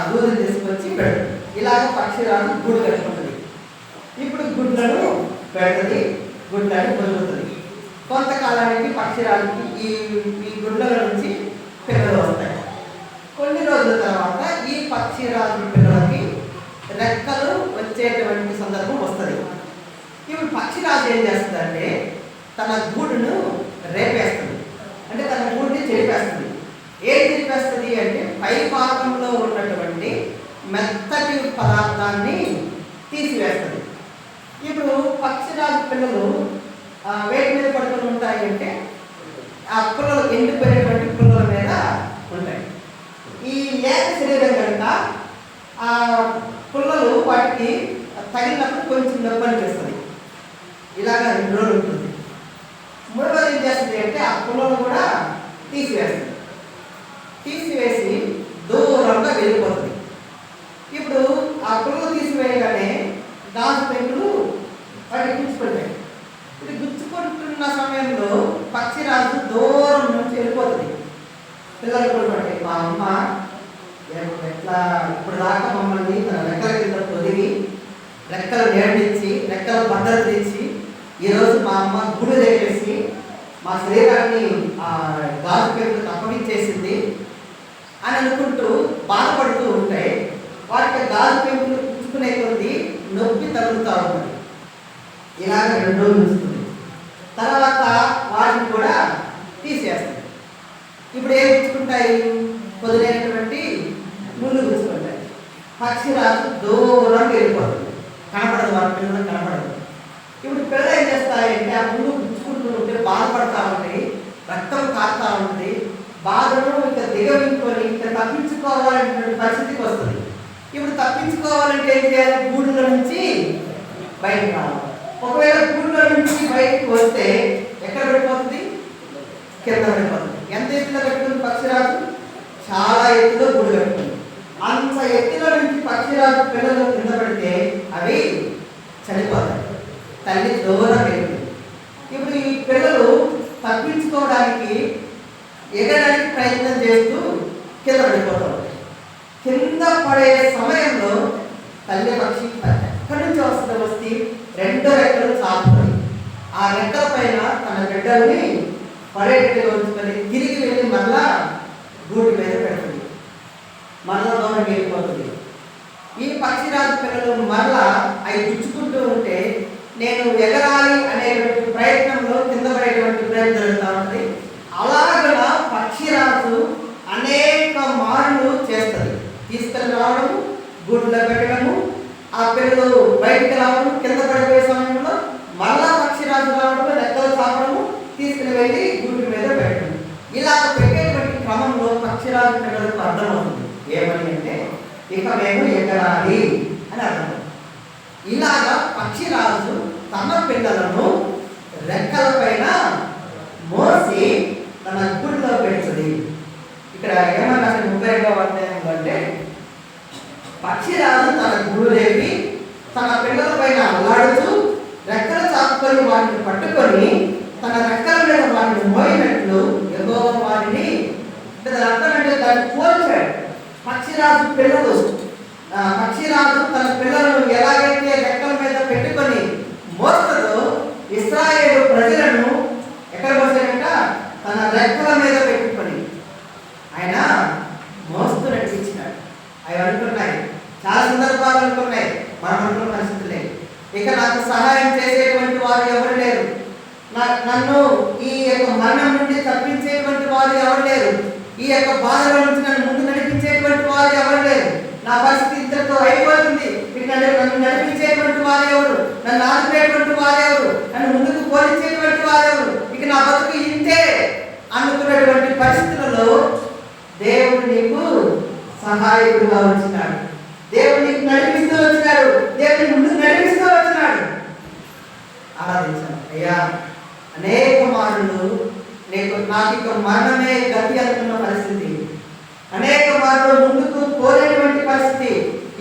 B: దూరం తీసుకొచ్చి పెడుతుంది. ఇలాగ పక్షిరాజు గూడు కట్టుకుంటుంది. ఇప్పుడు గుడ్లను పెడుతుంది, గుడ్లను పొందుతుంది. కొంతకాలానికి పక్షిరాజుకి ఈ గుడ్ల నుంచి పిల్లలు వస్తాయి. కొన్ని రోజుల తర్వాత ఈ పక్షిరాజు పిల్లలకి రెక్కలు వచ్చేటువంటి సందర్భం వస్తుంది. ఇప్పుడు పక్షిరాజు ఏం చేస్తుందంటే తన గూడును రేపేస్తుంది. అంటే తన గూడుని చెరిపేస్తుంది. ఏం చెరిపేస్తుంది అంటే పై భాగంలో ఉన్నటువంటి మెత్తటి పదార్థాన్ని తీసివేస్తుంది. ఇప్పుడు పక్షిరాజు పిల్లలు వేటి మీద పడుకొని ఉంటాయి అంటే ఆ పుల్లలు ఎండిపోయినటువంటి పుల్లల మీద ఉంటాయి. ఈ లేత శరీరం కనుక ఆ పుల్లలు వాటికి తగిలినప్పుడు కొంచెం నొప్పి అనిపిస్తుంది. ఇలాగ 2 రోజులు ఉంటుంది. మూడవది ఏం చేస్తుంది అంటే ఆ పుల్లలు కూడా తీసివేస్తుంది. తీసివేసి దూరంగా వెళ్ళిపోతుంది. ఇప్పుడు ఆ పుల్లలు తీసివేయగానే గాజు పెంకులు వాటికి గుచ్చుకుంటాయి. ఇది గుచ్చుకుంటున్న సమయంలో పక్షిరాజు దూరం నుంచి వెళ్ళిపోతుంది. పిల్లలు కూడా పడతాయి. మా అమ్మ ఎట్లా ఇప్పుడు దాకా మమ్మల్ని తన రెక్కల కింద పొదిగి రెక్కలు నేర్పించి రెక్కల భద్రత ఇచ్చి ఈరోజు మా అమ్మ గూడు రేపేసి మా శరీరాన్ని గాజు పెంకులకు అప్పగించేసింది అని అనుకుంటూ బాధపడుతూ ఉంటే వాటికి గాజు పెంకులు పుచ్చుకునే కొద్ది నొప్పి తగులుతూ ఉంటుంది. ఇలాగ 2 రోజులు వస్తుంది. తర్వాత వాటిని కూడా తీసేస్తుంది. ఇప్పుడు ఏం పుచ్చుకుంటాయి? పొదిలేనటువంటి ముళ్ళు పుచ్చుకుంటాయి. పక్షిరాజు దూరంగా వెళ్ళిపోతుంది. కనపడదు, వాటి పిల్లలు కనపడదు. ఇప్పుడు పిల్లలు ఏం చేస్తాయంటే ఆ ముళ్ళు పుచ్చుకుంటూ ఉంటే బాధపడతా ఉంటాయి, రక్తం కారుతూ ఉంటుంది. బాధను ఇంకా దిగవించుకొని ఇంకా తప్పించుకోవాలనేటువంటి పరిస్థితికి వస్తుంది. ఇప్పుడు తప్పించుకోవాలంటే ఏం చేయాలి? గూడుల నుంచి బయటకు రావాలి. ఒకవేళ గూడుల నుంచి బయటకు వస్తే ఎక్కడ కింద పడిపోతుంది. ఎంత ఎత్తులో కట్టుకుంది పక్షిరాజు? చాలా ఎత్తులో గూడు కట్టుకుంది. అంత ఎత్తులో నుంచి పక్షిరాజు పిల్లలు కింద పడితే అవి చనిపోతాయి. తల్లి దూరం వెళ్ళింది. ఇప్పుడు ఈ పిల్లలు తప్పించుకోవడానికి ఎగడానికి ప్రయత్నం చేస్తూ కింద పడిపోతూ ఉంటాయి. కింద పడే సమయంలో తల్లి పక్షి ఎక్కడి నుంచి వస్తే రెండో రెక్కలు చాపుతాయి. ఆ రెక్కల పైన తన బిడ్డల్ని పడేటట్టుగా ఉంచుకొని తిరిగి వెళ్ళి మళ్ళా గూటి మీద పెడుతుంది. మళ్ళా దూరం వెళ్ళిపోతుంది. ఈ పక్షిరాజు పిల్లలు మళ్ళా అవి గుచ్చుకుంటూ ఉంటే నేను ఎగరాలి అనేటువంటి ప్రయత్నంలో కింద పడేటువంటి ప్రయత్నం జరుగుతూ ఉంటుంది. అలాగలా పక్షిరాజు అనేక మార్లు చేస్తుంది. తీసుకెళ్ళి రావడము, గూడులో పెట్టడము, ఆ పిల్లలు బయటికి రావడం, కింద పడిపోయే సమయంలో మళ్ళా పక్షిరాజు రావడము, రెక్కలు చాపడము, తీసుకుని వెళ్ళి గూటి మీద పెట్టడం. ఇలా పెట్టేటువంటి క్రమంలో పక్షిరాజు పిల్లలకు అర్థమవుతుంది ఏమని అంటే ఇక మేము ఎగరాలి అని అర్థం. ఇలాగా పక్షిరాజు తన పిల్లలను రెక్కల పైన మోసి తన గూడులో పెడుతుంది. ఇక్కడ ఏమన్నా 32వ అధ్యాయంలో అంటే పక్షిరాజు తన గూడులేపి తన పిల్లల పైన అల్లాడుతూ రెక్కలు చాపుకొని వాటిని పట్టుకొని తన రెక్కల మీద వాటిని మోయినట్లు యెహోవా వారిని దాన్ని పోల్చాడు. పక్షిరాజు తన పిల్లలను ఎలాగైతే రెక్కల మీద పెట్టుకొని మోస్తుందో ఇశ్రాయేలు ప్రజలను ఎక్కడ మోసాడంట? తన రెక్కల మీద పెట్టుకొని ఆయన మోస్తూ నడిపించినాడు. అవి అనుకున్నాయి, చాలా సందర్భాలు అనుకున్నాయి, మనం అనుకున్న పరిస్థితులే. ఇక నాకు సహాయం చేసేటువంటి వారు ఎవరు లేరు, నన్ను ఈ యొక్క మరణం నుండి తప్పించేటువంటి వారు ఎవరు లేరు, ఈ యొక్క బాధల నుంచి నన్ను ముందు నడిపించేటువంటి వారు ఎవరు లేరు, నా పరిస్థితి ఇంతటితో అయిపోతుంది, ఇక నన్ను నడిపించేటువంటి వారు ఎవరు, నన్ను ఆదుకునేటువంటి వారు ఎవరు, నన్ను ముందుకు పోలించేటువంటి వారు ఎవరు, ఇక నా బతుకు ఇంతే అనుకున్నటువంటి పరిస్థితులలో దేవుడు నీకు సహాయకుడుగా వచ్చినాడు. దేవుడు నీకు నడిపిస్తూ వచ్చినాడు. దేవుడు ముందుకు నడిపిస్తూ వచ్చినాడు. ఆరాధించాను అయ్యా. అనేక మార్లు నాకు ఇక మరణమే గతి అనుకున్న పరిస్థితి, అనేక మార్లు ముందుకు పోలేటువంటి పరిస్థితి,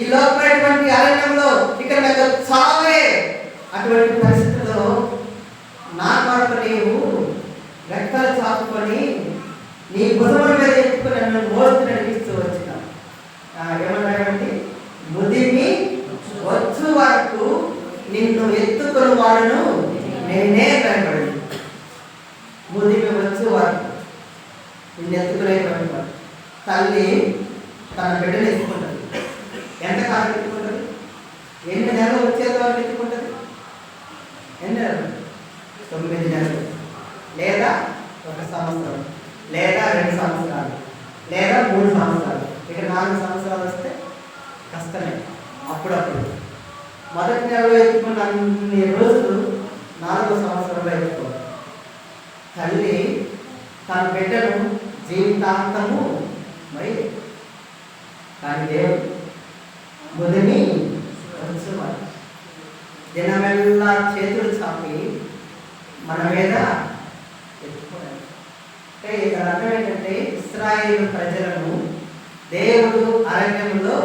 B: ఈ లోపమైనటువంటి అరణ్యంలో ఇక్కడ నాకు చావే అటువంటి పరిస్థితుల్లో నా కొరకు నీవు రెక్కలు చాపుకొని నీ భుజముల మీద ఎత్తుకుని నన్ను మోస్తూ నడిపిస్తూ వచ్చిన ఏమన్నాడంటే ముదిమి వచ్చు వరకు నిన్ను ఎత్తుకుని వాడును నేనే కనబడి. ముదిమి వచ్చు వరకు నిన్ను ఎత్తుకునేటువంటి వాడు. తల్లి తన బిడ్డను ఎత్తుకుంటుంది. ఎంతకాలం ఎత్తుకుంటుంది? ఎన్ని నెలలు వచ్చేది వాళ్ళు ఎత్తుకుంటుంది? ఎన్ని నెలలు? 9 నెలలు, లేదా 1 సంవత్సరం, లేదా 2 సంవత్సరాలు, లేదా 3 సంవత్సరాలు. ఇక 4 సంవత్సరాలు వస్తే కష్టమే. అప్పుడప్పుడు మొదటి నెలలో ఎత్తుకున్న అన్ని రోజులు 4వ సంవత్సరంలో ఎత్తుకోవాలి. తల్లి తన బిడ్డను జీవితాంతము మరి కానీ దేవుడు ముదిమి వచ్చేవాడు. దినమెల్లా చేతులు చాపి మన మీద ఎత్తుకోవాలి. అంటే ఇక్కడ అర్థం ఏంటంటే ఇశ్రాయేలు ప్రజలను దేవుడు అరణ్యంలో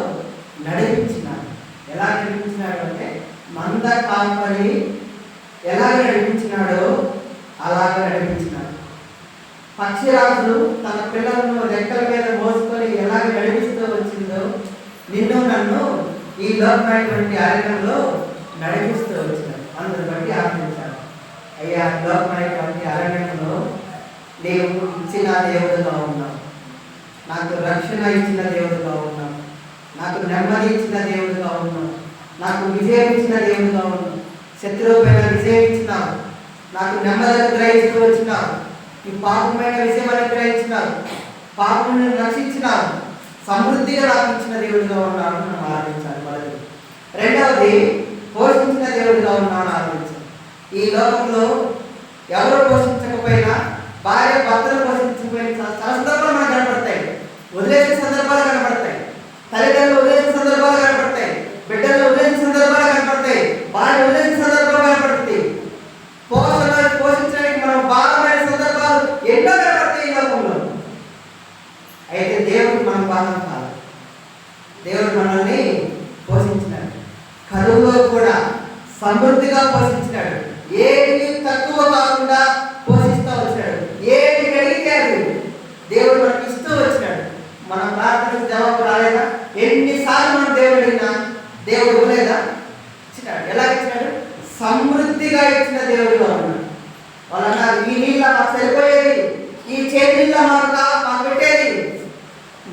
B: నడిపించినాడు. ఎలా నడిపించినాడు అంటే మంద కాపరి ఎలాగ నడిపించినాడో అలాగ నడిపించినాడు. పక్షిరాజు తన పిల్లలను రెక్కల మీద మోసుకొని ఎలాగ నడిపిస్తూ వచ్చిందో నిన్ను నన్ను ఈ లోకమైనటువంటి అరణ్యంలో నడిపిస్తూ వచ్చినాడు. అందుని బట్టి ఆనందించాడు. అయ్యా, లోకమైనటువంటి అరణ్యంలో నీవు ఇచ్చిన దేవుడుగా ఉన్నావు, నాకు రక్షణ ఇచ్చిన దేవుడుగా ఉన్నావు, నాకు నెమ్మది ఇచ్చిన దేవుడుగా ఉన్నావు, నాకు విజయం ఇచ్చిన దేవుడుగా ఉన్నావు, శత్రువు పైన విజయం ఇచ్చినావు, నాకు నెమ్మది అనుగ్రహిస్తూ వచ్చినావు, ఈ పాపమైన విజయం అనుగ్రహించినావు, పాపమును రక్షించినావు, సమృద్ధిగా నాకు ఇచ్చిన దేవుడిగా ఉన్నాను మనం ఆరాధించాలి. మొదటి. రెండవది, పోషించిన దేవుడిగా ఉన్నాను ఆరాధించాలి. ఈ లోకంలో ఎవరు పోషించకపోయినా, భార్య భర్తలు పోషించకపోయినా సందర్భాలు మనకు కనపడతాయి, వదిలేసిన సందర్భాలు కనపడతాయి, తల్లిదండ్రులు వదిలేసిన సందర్భాలు కనపడతాయి, బిడ్డలు వదిలేసిన సందర్భాలు కనపడతాయి, భార్య వదిలేసిన సందర్భాలు కనపడుతుంది, పోషించడానికి మనం బాధమైన సందర్భాలు ఎన్నో సమృద్ధిగా పోషించినాడు. ఏది తక్కువ కాకుండా పోషిస్తూ వచ్చినాడు. ఏది అడిగితే అది దేవుడు మనకి ఇస్తూ వచ్చినాడు. మన ప్రార్థనకు జవాబు రాలేదా? ఎన్నిసార్లు మనం దేవుడు అడిగినా దేవుడు ఇవ్వలేదా? ఇచ్చినాడు. ఎలా ఇచ్చినాడు? సమృద్ధిగా ఇచ్చిన దేవుడిగా ఉన్నాడు. వాళ్ళు అన్నారు, ఈ నీళ్ళ మాకు సరిపోయేది, ఈ చేతి నీళ్ళ మాకు పెట్టేది.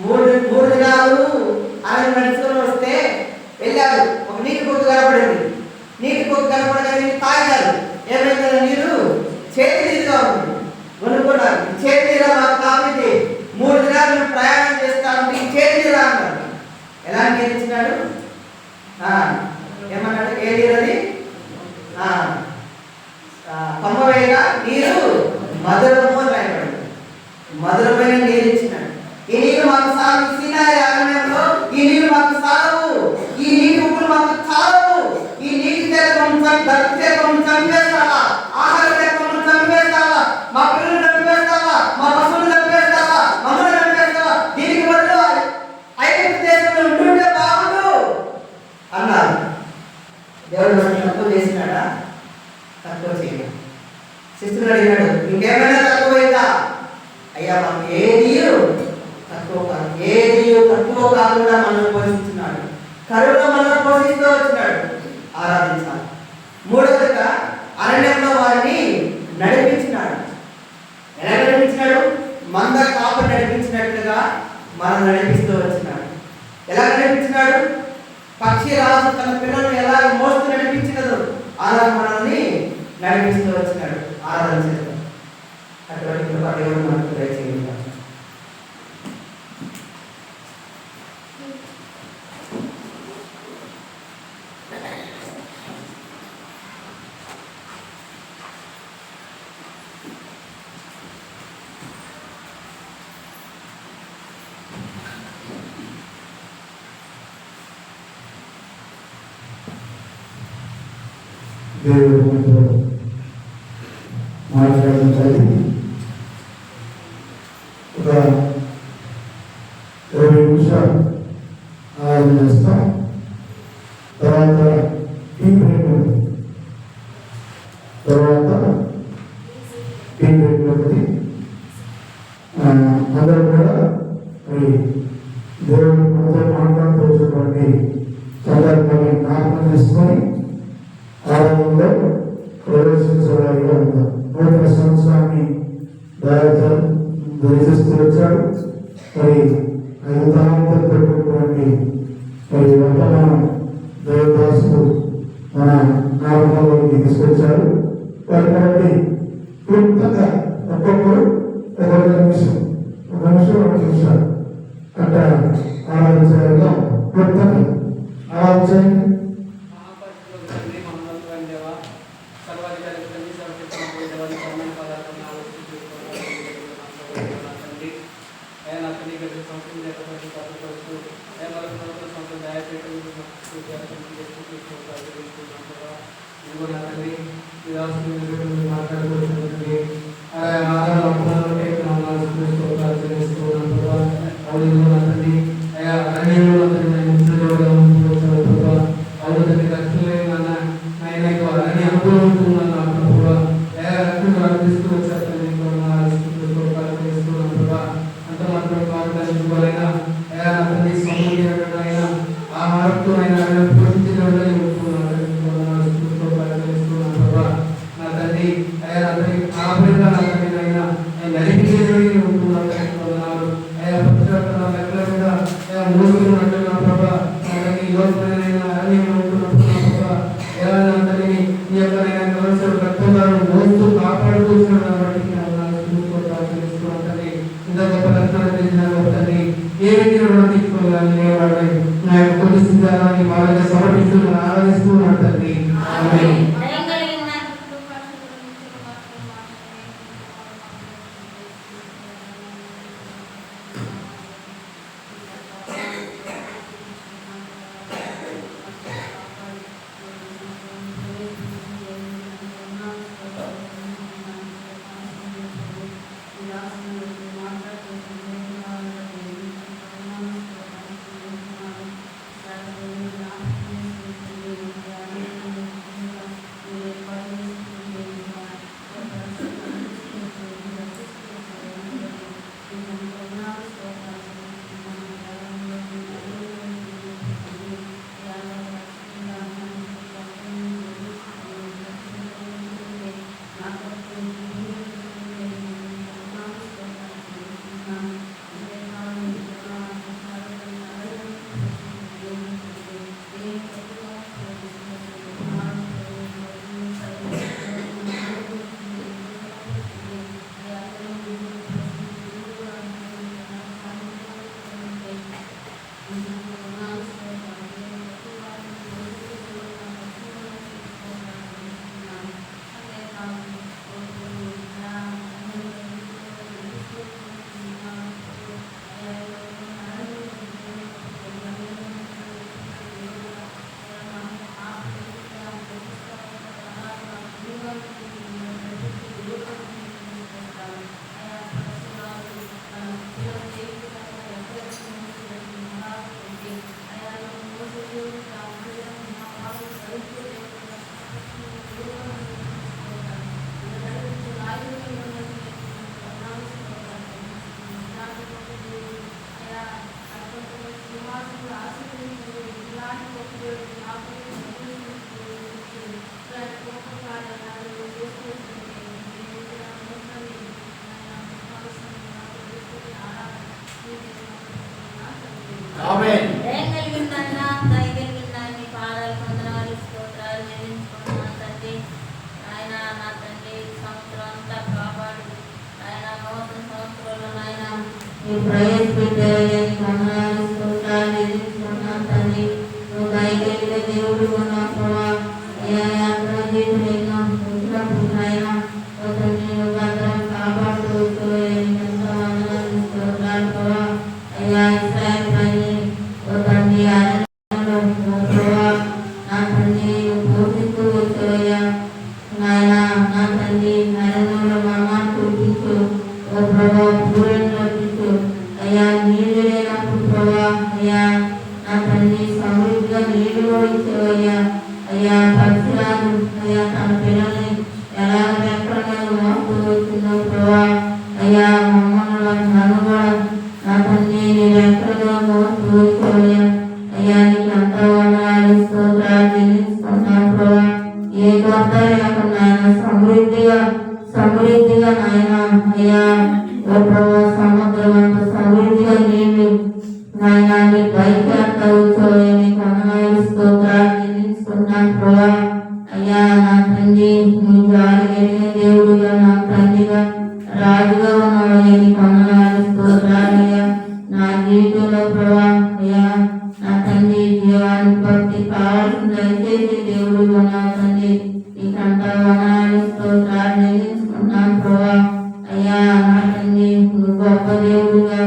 B: మూడు దినాలు ఆయన నడుచుకొని వస్తే వెళ్ళారు. ఒక నీటి కొద్దు కనపడింది. నీటి కొద్దు కనపడగానే తాగారు. ఏమైందా? నీరు చేతి నీరుగా ఉంది. కొనుక్కున్నారు. చేతి నీరు మాకు కాకపోతే 3 దినాలు మేము ప్రయాణం చేస్తామంటే ఈ చేతి నీరు అన్నారు. ఎలాంటి నీరు ఇచ్చినాడు? ఏమన్నాడు? ఏ నీరు అది? కమ్మవేగా నీరు మధురము అని రాయబడింది. మధురమైన నీరు ఇచ్చినాడు. ఈ నీరు మాకు సాగు. సీనాయి అరణ్యంలో ఈ నీరు మాకు సాగు. ఈ నీటి ఉప్పులు మాకు చాలవు. ఈ నీటి చంపేస్తావా? ఆహార చేపలను చంపేస్తావా? మా పిల్లలు చంపేస్తావా? మా పశువులు చంపేస్తావా? మమ్మల్ని చంపేస్తావా? దీనికి బదులు ఐగుప్తు దేశంలో ఉంటుంటే బాగుండు అన్నారు. దేవుడు మనకి తక్కువ చేసినాడా? తక్కువ చేయలేదు. శిష్యులు అడిగినాడు, ఇంకేమైనా తక్కువైందా? అయ్యా మాకు ఏ నీరు తక్కువ కాదు. ఏ నీరు తక్కువ కాకుండా మనల్ని పోషించినాడు. కరువులో మనల్ని పోషిస్తూ వచ్చినాడు. ఆరాధించాలి. మూడవదిగా అరణ్యంలో వారిని నడిపించినాడు. ఎలా నడిపించినాడు? మంద కాపు నడిపించినట్లుగా మనం నడిపిస్తూ వచ్చినాడు. ఎలా నడిపించినాడు? పక్షి రాజు తన పిల్లలను ఎలా మోస్తూ నడిపించినదో అలా మనల్ని నడిపిస్తూ వచ్చినాడు. ఆరాధన చేద్దాం. అటువంటి కృప దేవుడు మనకు దయచేయండి.
E: దేవుడు మనతో మాట్లాడించాలి. ఒక 20 నిమిషాలు ఆరాధన చేస్తాం. తర్వాత టీ బ్రేక్ ఉంటుంది. అందరూ కూడా దేవుడు మనతో మాట్లాడుతున్నటువంటి సందర్భాన్ని జ్ఞాపకం చేసుకొని ఆరాధనలో ప్రవేశించడానికి ఉంటాం. నూతన సంవత్సరాన్ని దయచేస్తూ వచ్చాడు. మరి 5 తరాలతో పెట్టుకున్నటువంటి మరి వర్తమాన దేవదాసులు మన జ్ఞాపకంలోకి తీసుకొచ్చారు. వారి కాబట్టి క్లుప్తంగా ఒక్కొక్కరు ఒక నిమిషం 2 నిమిషాలు అంటే ఆరాధించగా క్లుప్తంగా ఆరాధించండి.
F: నువ్వు ప్రవేశపెట్టావయ్యా, నీకు వందనాలు స్తోత్రాలు చెల్లిస్తున్నాను తండ్రి. నువ్వు దయగలిగిన దేవుడు ఉన్నావు ప్రభా. అయ్యా యాత్ర జీవితం ఎన్నో వచ్చినప్పుడు నాయన ఓ తండ్రి నువ్వు అందరం కాపాడుతూ వచ్చావయ్యా, నీకు ఎంతో వందనాలు స్తోత్రాలు ప్రభా. అయ్యా ఇశ్రాయేలు పైని ఓ తండ్రి అరణ్యంలో ఓ ప్రభా నా తండ్రి నువ్వు పోషిస్తూ వచ్చావయ్యా నాయన. నా తండ్రి అరణ్యంలో మమ్మాన్ని చూపించు ఓ ప్రభా, పూలను రప్పించు అయ్యా. నీళ్లు లేనప్పుడు ప్రభా అయ్యా నా తండ్రి సమృద్ధిగా నీళ్లు కూడా ఇచ్చేవయ్యా. అయ్యా పక్షురాలు అయ్యా తన పిల్లల్ని ఎలా ఎక్కడ మోస్తూ వచ్చిందో ప్రభా అయ్యా మమ్మల్ని నన్ను కూడా నా తండ్రి నేను ఎక్కడో మోస్తూ వచ్చేవయ్యా. అయ్యా నీకు ఎంతో వందనాలు స్తోత్రాలు చెల్లిస్తున్నాను ప్రభా. ఏ కొత్త లేకుండా సమృద్ధిగా నాయన అయ్యా ఓ ప్రభా సముద్రం అంత సమృద్ధిగా నీళ్ళు నాయన నీ పైకి అంత వచ్చావయ్యా, నీకు వందనాలు స్తోత్రాలు చెల్లిస్తున్నాను ప్రభా. అయ్యా నా తండ్రి నీ జాలి కలిగిన దేవుడుగా నా తండ్రిగా రాజుగా ఉన్నావయ్యా, నీకు వందనాలు స్తోత్రాలు అయ్యా. నా జీవితంలో ప్రభా అయ్యా నా తండ్రి జీవానికి భక్తి కావాల్సిన దయచేసి దేవుడుగా నా తండ్రి నీకంతా వందనాలు స్తోత్రాలు చెల్లించుకున్నాను ప్రభా. అయ్యా నా తండ్రి నువ్వు గొప్ప దేవుడుగా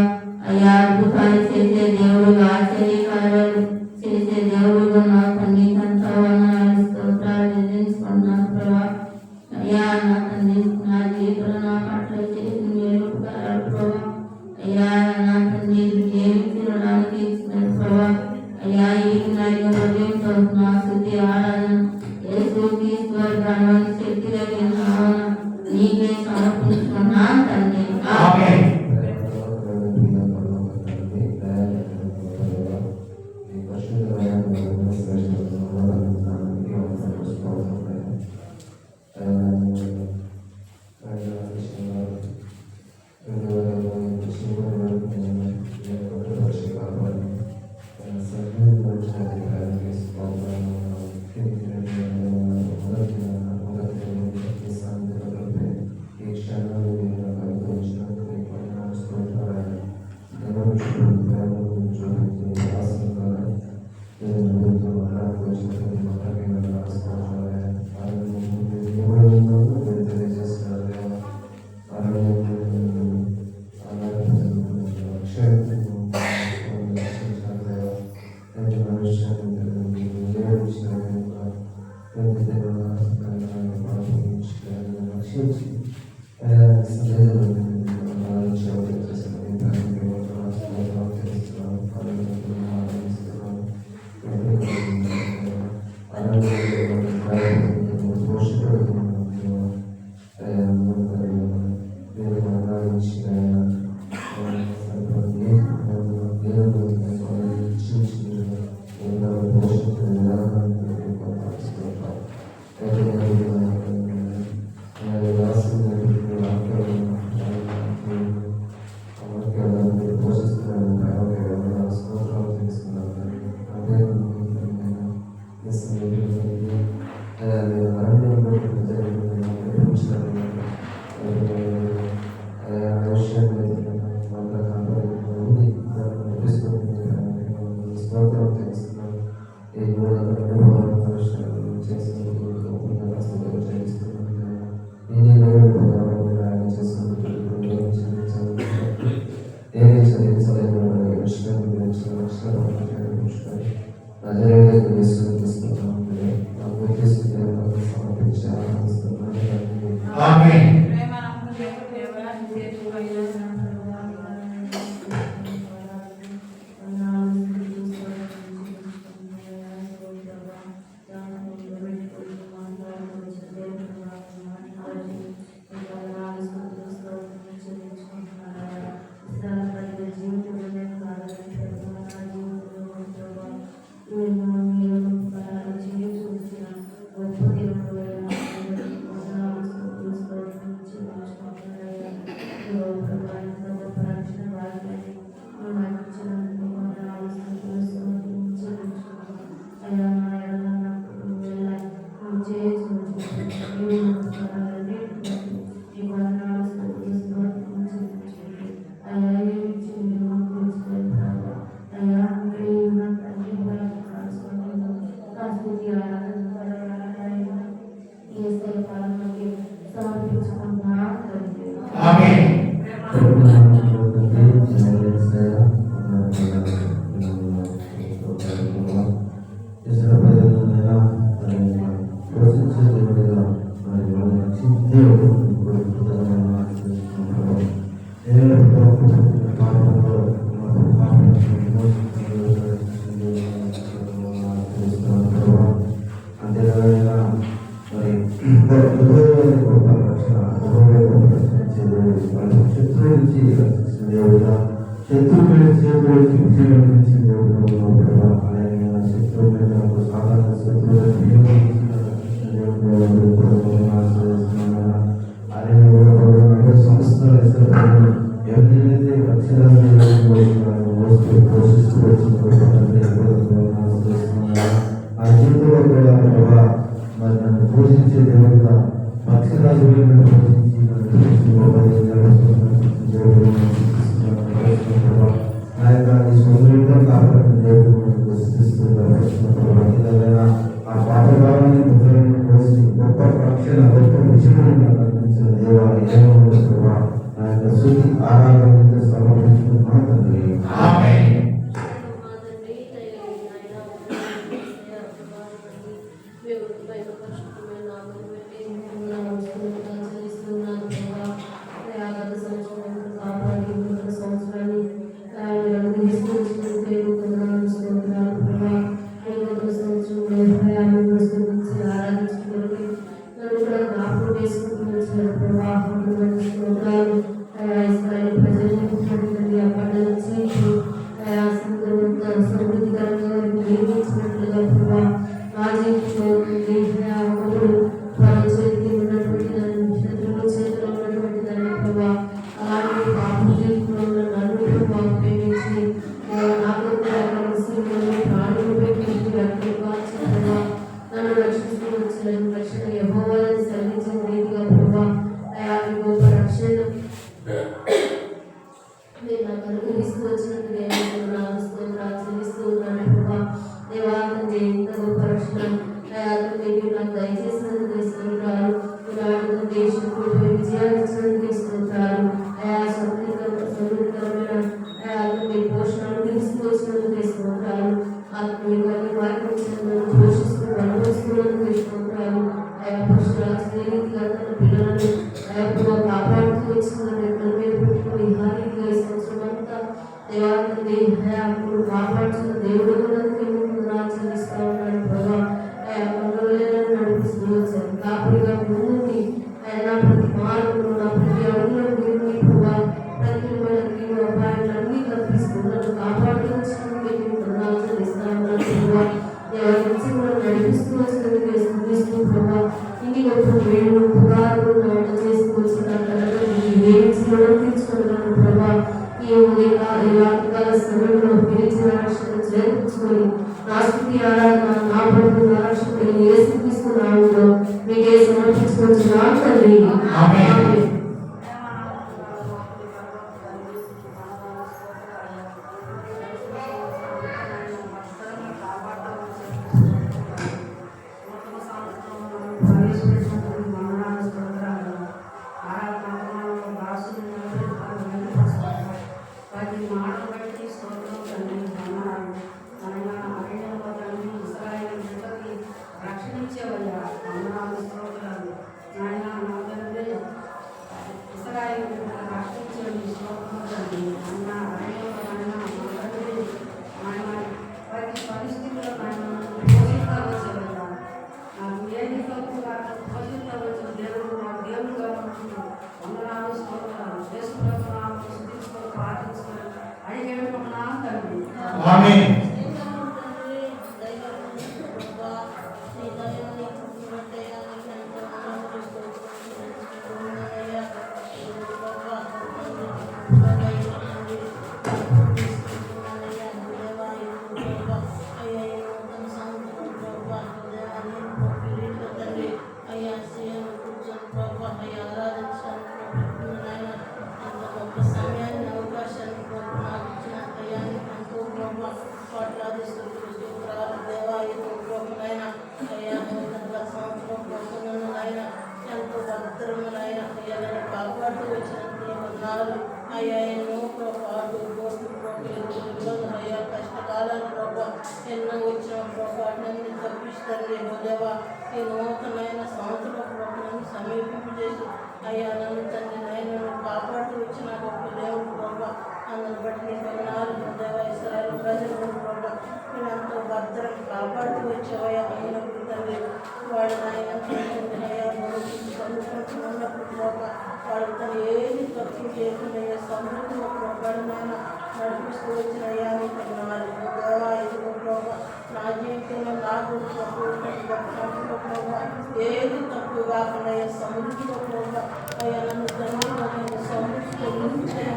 F: అయ్యా అద్భుతాలు చేసే దేవుడుగా ఆశ్చర్యకార్యాలు చేసే దేవుడుగా నా తండ్రి నీకంతా వందనాలు స్తోత్రాలు చెల్లించుకున్నాను ప్రభా. అయ్యా నా తండ్రి నా జీవితంలో నా పట్ల చేసిన మేలుకారాలు ప్రభా. అయ్యా నా తండ్రి ఏమి తినడానికి ఇచ్చిన ప్రభా. అయ్యా ఈ హృదయంతో నా స్తుతి ఆరాధన యేసుకి స్వర్గాన్ని శక్తి కలిగిన నామమున నీకే సమర్పించుకున్నాను తండ్రి.
E: ఆమేన్. అంతేకాకుండా మరి గొప్ప రక్షణ శత్రువు నుంచి రక్షించిన దేవుడుగా శత్రువుల చేతుల నుంచి దేవుడుగా అలాగే శత్రువు మీద సాధారణ శత్రువుల సంస్థలు ఎవరైతే అక్షరాలు పోషిస్తూ ఆ జీవితంలో కూడా ప్రభావ మరి నన్ను పోషించే దేవుడుగా పక్షరాజులను పోషించి నా యొక్క సొంతంగా కాపాడిన దేవుడు ఏదైనా ఆ పాపభావాన్ని ముద్రలను పోసి గొప్ప రక్షణ గొప్ప విషయాన్ని అందించిన దేవాలయం నా యొక్క శుద్ధి ఆరాధన సమర్పించుకున్నాను తండ్రి.
F: ఎన్నో వచ్చిన ప్రభావాన్ని తప్పిస్తుంది దేవా ఈ నూతనమైన సంవత్సరం ప్రభావాన్ని సమీపింపజేసి
G: సమృద్ధిలో ప్రభావితమైన నడిపిస్తూ వచ్చిన అయ్యా నీకు వందనాలు. దేవా ఇదిగో ప్రభా నా జీవితంలో నాకు ప్రభా ఏది తప్పు కాకుండా సమృద్ధిలో ప్రభా అయ్యా నన్ను ధన్యమైన సమృద్ధితో నిలిచాయా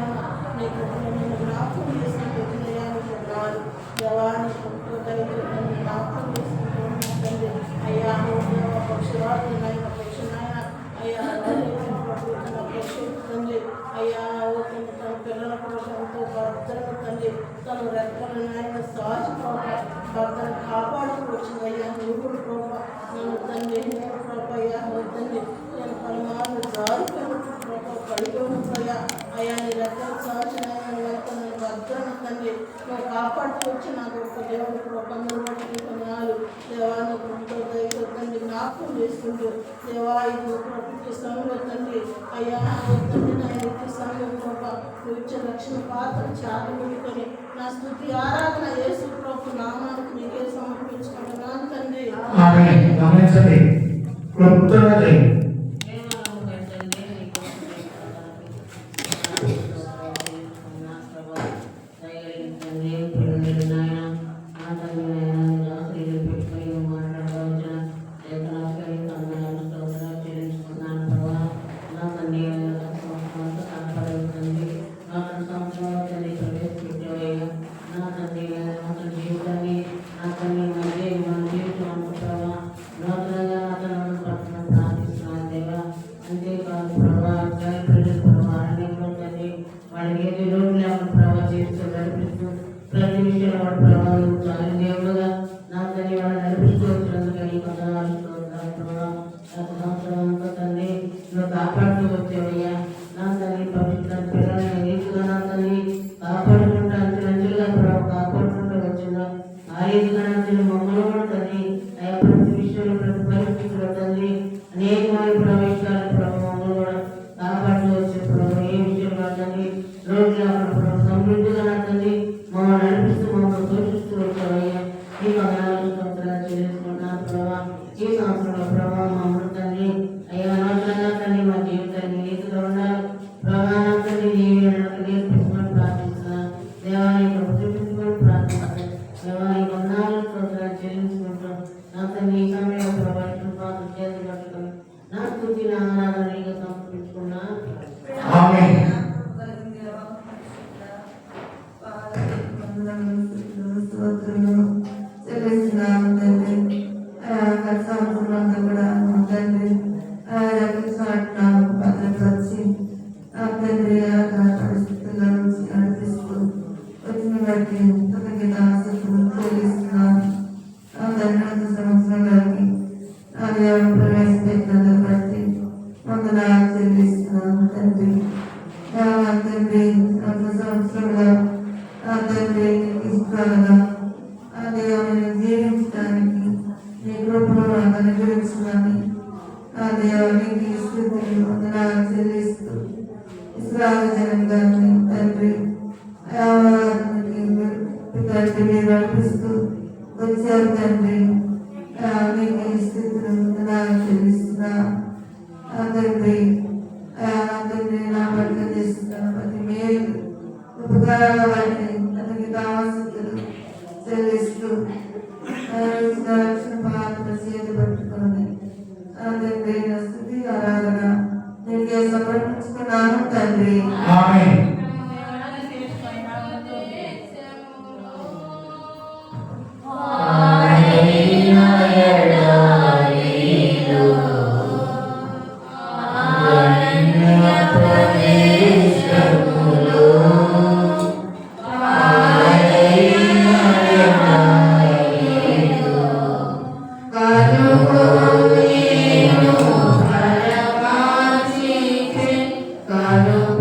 G: నీకు నన్ను జ్ఞాపకం చేసుకుంటూ వచ్చినయ్యా నీకు వందనాలు. దేవా నీకు నన్ను జ్ఞాపకం చేసుకుంటూ తండ్రి అయ్యా దేవ పక్షురాలు నాయన పక్షునాయన అయ్యా తండ్రి అయ్యా తన పిల్లల కోసంతో భర్తను తండ్రి తను రెక్కల నాయన సాచిపోక భర్తను కాపాడుతూ వచ్చింది అయ్యా నువ్వు ప్రభా నన్ను తండ్రి నేను ప్రభా అయ్యా తండ్రి నేను పరమాత్మ జారుకొని ప్రభా పడిపోయినయ్యా అయ్యా నీ రెక్కలు సాచిన నన్ను భర్తను తండ్రి నువ్వు కాపాడుతూ వచ్చి నాకు ఒక దేవుడు ప్రభంలో బట్టి కొన్నాళ్ళు దేవాన్ని ప్రభుత్వ దైవ తండ్రి జ్ఞాపకం చేసుకుంటూ దేవా ఇది ప్రకృతి సమయంలో తండ్రి అయ్యా తండ్రి నా యొక్క సమయం ప్రభా నువ్వు ఇచ్చే రక్షణ పాత్ర చాటుకొని నా స్తుతి ఆరాధన యేసు ప్రభు నామానికి నీకే సమర్పించుకుంటున్నాను తండ్రి.
E: గమనించండి కృతజ్ఞతలు.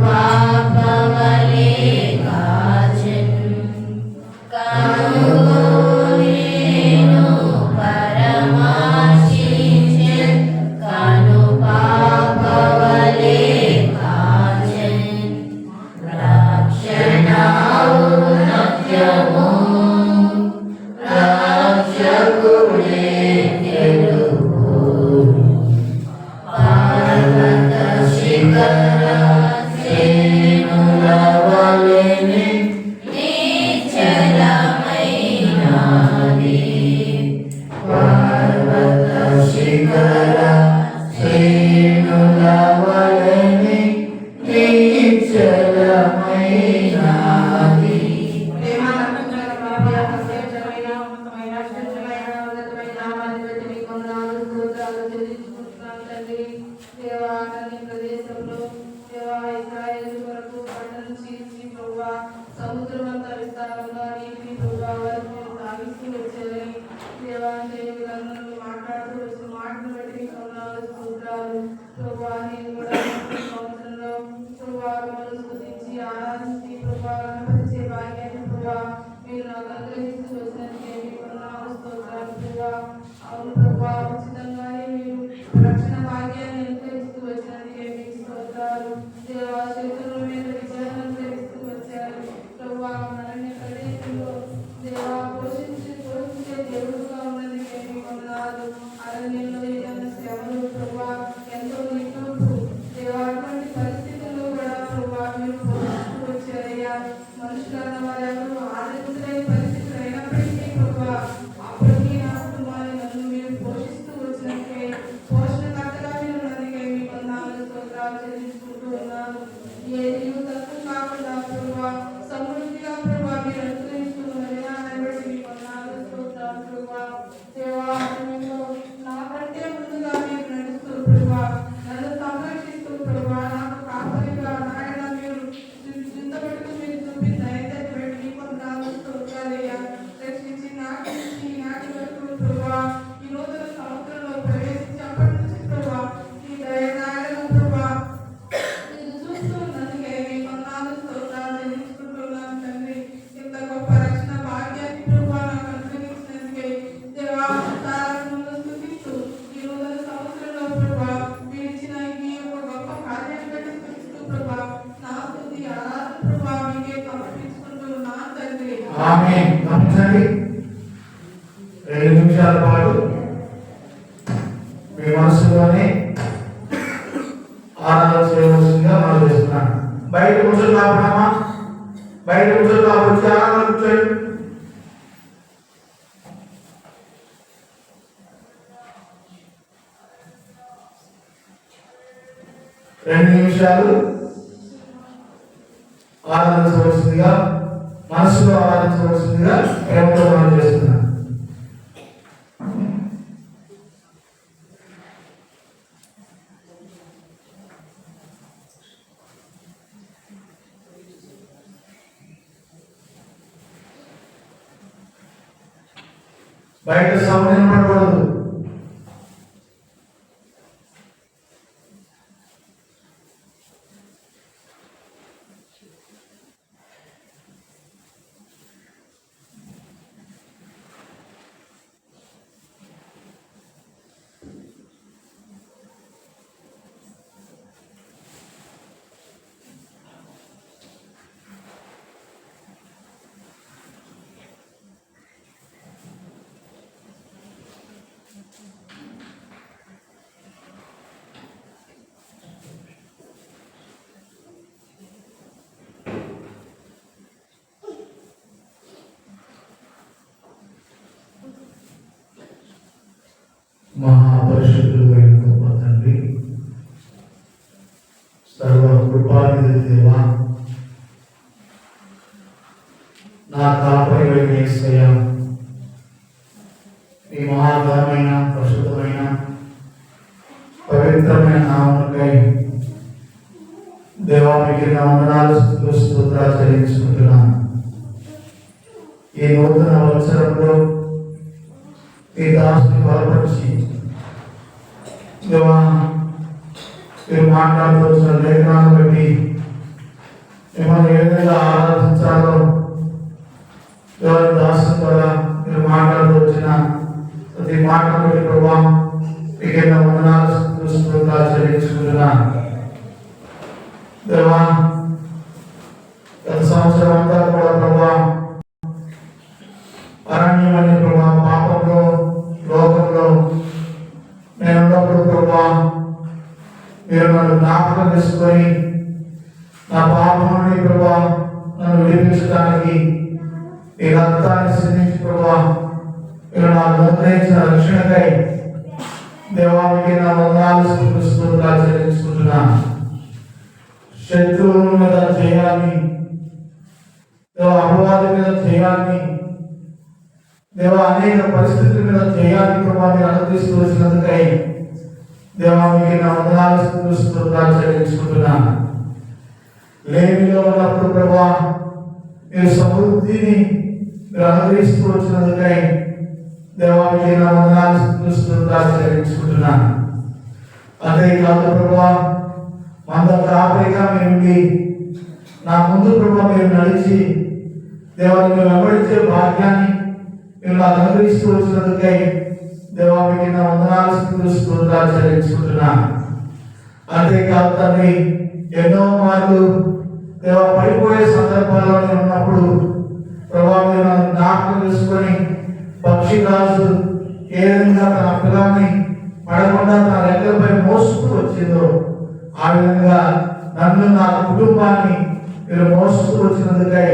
F: Papa
H: స్తోత్రాలు. ప్రభువా, నేను కూడా ఈ సంవత్సరంలో ప్రభువా మిమ్మల్ని స్తుతించి ఆరాధించి ప్రభువా కనపరిచే భాగ్యాన్ని ప్రభువా మీరు నాకు అనుగ్రహిస్తూ వచ్చినందుకే మీకు వందనాలు, స్తోత్రాలు ప్రభువా. అవును ప్రభువా, ఉచితంగానే మీరు రక్షణ భాగ్యాన్ని అనుగ్రహిస్తూ వచ్చినందుకే మీకు స్తోత్రాలు. దేవా, శత్రువుల మీద విజయాన్ని అనుగ్రహిస్తూ వచ్చారు ప్రభువా. మనల్ని ప్రదేశంలో దేవా పోషించే దేవుడుగా ఉన్నందుకే మీకు వందనాలు. అరణ్యంలో ఏదైనా శ్రమలు ప్రభువా ఎంతో నిపుణులు దేవా, అటువంటి పరిస్థితుల్లో కూడా ప్రభువా మీరు పోషిస్తూ వచ్చారయ్యా. మనుషులన్న వారెవరు ఆదరించలేని పరిస్థితులు అయినప్పటికీ ప్రభువా అప్పటికీ నా కుటుంబాన్ని నన్ను మీరు పోషిస్తూ వచ్చినందుకే పోషణకర్తగా మీరు ఉన్నందుకే మీకు వందనాలు, స్తోత్రాలు చెల్లించుకుంటూ ఉన్నాను. ఏది తక్కువ కాకుండా ప్రభువా సమృద్ధిగా ప్రభువా మీరు అనుగ్రహిస్తూ ఉన్న విధానాన్ని బట్టి మీకు వందనాలు, స్తోత్రాలు ప్రభువా. దేవా, అరణ్యంలో నాకంటే ముందుగా మీరు నడుస్తూ ప్రభువా నన్ను సంరక్షిస్తూ ప్రభువా నాకు కాపరిగా నాయన మీరు చింతపడుతూ మీరు చూపిన దయచేసి బట్టి మీకు వందనాలు, స్తోత్రాలయ్యా. రక్షించి నాటి నుంచి నాటి వరకు ప్రభువా ఈ నూతన సంవత్సరంలో ప్రవేశించినప్పటి నుంచి ప్రభువా ఈ దయనాయన ప్రభువా మీరు చూస్తూ ఉన్నందుకే మీకు వందనాలు, స్తోత్రాలు చెల్లించుకుంటున్నాను తండ్రి. ఇంత గొప్ప రక్షణ భాగ్యాన్ని ప్రభువా నాకు అనుగ్రహించినందుకే దేవా తారకములను స్తుతిస్తూ ఈ నూతన సంవత్సరంలో ప్రభువా మీరు ఇచ్చిన ఈ యొక్క గొప్ప కార్యాన్ని బట్టి స్తుతిస్తూ ప్రభువా నా స్తుతి ఆరాధన ప్రభువా మీకే సమర్పించుకుంటూ నా తండ్రి.
I: ఆమేన్. గమనించండి, 2 నిమిషాల పాటు మీ మనసులోనే ఆరాధన చేయవలసిందిగా మనం చేస్తున్నాను. బయట కూర్చొని కాపాడమా, బయట కూర్చొని కాబట్టి ఆరాధన కూర్చోండి. రెండు నిమిషాలు ఆరాధించవలసిందిగా మనసులో ఆరాధించవలసిందిగా ప్రేమతో మనం చేస్తున్నాం. బయట సమయం పడకూడదు. మహాపరిశుద్ధుడైన గొప్ప తండ్రి, సర్వ కృపానిధి దేవా, నా కాపరి యేసయ్యా, ఈ మహాఘనమైన పరిశుద్ధమైన పవిత్రమైన నామముకై దేవా మీకు నా వందనాలు, స్తుతులు చెల్లించుకుంటున్నాను. ఈ నూతన సంవత్సరంలో ఈ దాసుని బలపరిచి దేవా మీరు మాట్లాడుతూ వచ్చిన లేఖనాలను బట్టి మిమ్మల్ని ఏ విధంగా ఆరాధించాలో ఎవరి దాసుని ద్వారా మీరు మాట్లాడుతూ వచ్చిన ప్రతి మాటను బట్టి ప్రభావ మీకు నా వందనాలు, స్తుతులు చెల్లించుకుంటున్నాను. దేవా, గత సంవత్సరం అంతా కూడా ప్రభావ అరణ్యం అనే ప్రభావ పాపంలో లోకంలో నేను ఉన్నప్పుడు ప్రభావ మీరు నన్ను జ్ఞాపకం చేసుకొని నా పాపం నుండి ప్రభావ నన్ను విడిపించడానికి ఈ రక్తాన్ని సిద్ధించి ప్రభావ మీరు నాకు అనుగ్రహించిన రక్షణకై దేవానికి నా వందనాలు, స్తుతులు చెల్లించుకుంటున్నాను. శత్రువుల మీద జయాన్ని, అపవాది మీద జయాన్ని, దేవా అనేక పరిస్థితుల మీద జయాన్ని ప్రభావ మీరు అనుగ్రహిస్తూ వచ్చినందుకై దేవానికి నా వందనాలు, స్తుతులు చెల్లించుకుంటున్నాను. లేమిలో ఉన్నప్పుడు ప్రభావ మీరు సమృద్ధిని మీరు అనుగ్రహిస్తూ వచ్చినందుకై దేవానికి నా వందనాలు, స్తుతులు చెల్లించుకుంటున్నాను. అంతేకాదు ప్రభా మంద కాపరిగా మీరు నా ముందు ప్రభా మీరు నడిచి దేవాన్ని వెంబడించే భాగ్యాన్ని మీరు నాకు అనుగ్రహిస్తూ వచ్చినందుకై దేవా మీకు నా వందనాలు స్తోత్రాలు చెల్లించుకుంటున్నా. అంతేకాదు తండ్రి ఎన్నో మార్లు దేవ పడిపోయే సందర్భాల్లో ఉన్నప్పుడు ప్రభా మీరు నన్ను జ్ఞాపకం చేసుకొని పక్షిరాజు ఏ విధంగా తన పిల్లల్ని పడకుండా తన రెక్కలపై మోస్తూ వచ్చిందో ఆ విధంగా నన్ను నా కుటుంబాన్ని మీరు మోస్తూ వచ్చినందుకై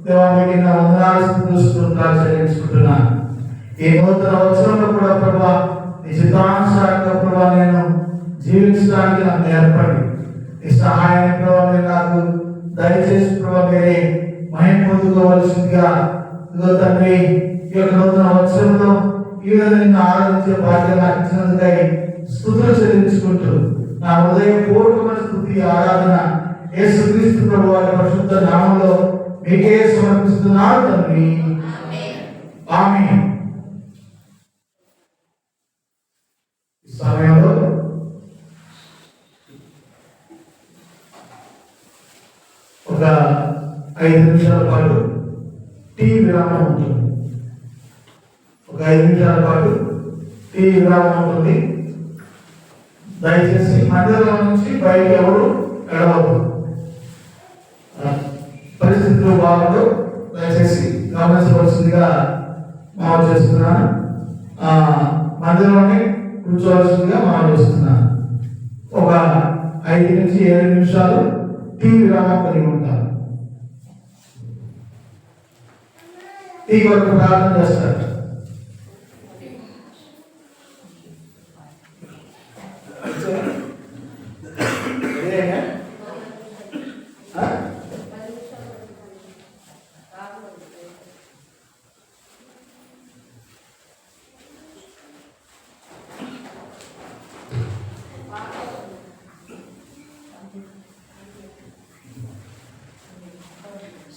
I: దేవా మీకు నా వందనాలు స్తోత్రాలు చెల్లించుకుంటున్నా. ఈ నూతన వచనంలో కూడా ప్రభా నీ చిత్తానుసారంగా ప్రభా నేను జీవించడానికి నాకు నేర్పండి. నీ సహాయాన్ని ప్రభా మీరు నాకు దయచేసి ప్రభా మీరే మహిమ పొందుకోవలసిందిగా ఇదిగో తండ్రి ఈ యొక్క నూతన వచనంలో ఈ విధంగా నిన్ను ఆరాధించే భాగ్యం నాకు ఇచ్చినందుకై స్తుతులు చెల్లించుకుంటూ నా హృదయపూర్వకమైన స్తుతి ఆరాధన యేసుక్రీస్తు ప్రభు వారి పరిశుద్ధ నామంలో మీకే సమర్పిస్తున్నాను తండ్రి. ఆమేన్. ఈ సమయంలో ఒక 5 నిమిషాల పాటు టీ విరామం ఉంటుంది. ఒక 5 నిమిషాల పాటు టీ విరామం ఉంటుంది. దయచేసి మధ్యలో నుంచి బయట ఎవరు ఎడవద్దు. పరిస్థితులు బాగుండు దయచేసి గమనించవలసిందిగా మనం చేస్తున్నాను. మధ్యలోనే కూర్చోవలసిందిగా మనం చేస్తున్నాను. ఒక 5 నుంచి 7 నిమిషాలు టీ విరామం కలిగి ఉంటారు. టీ కొరకు ప్రార్థన చేస్తారు.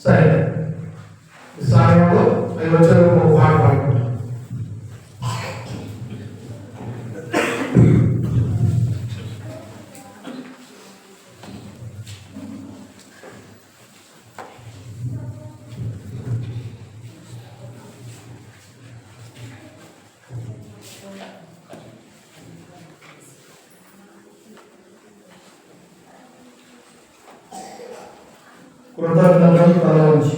I: సరే, ఈ సమయంలో నేను వచ్చే ఒక పాట పాడుకుంటాను. కృతజ్ఞతలు తలవంచి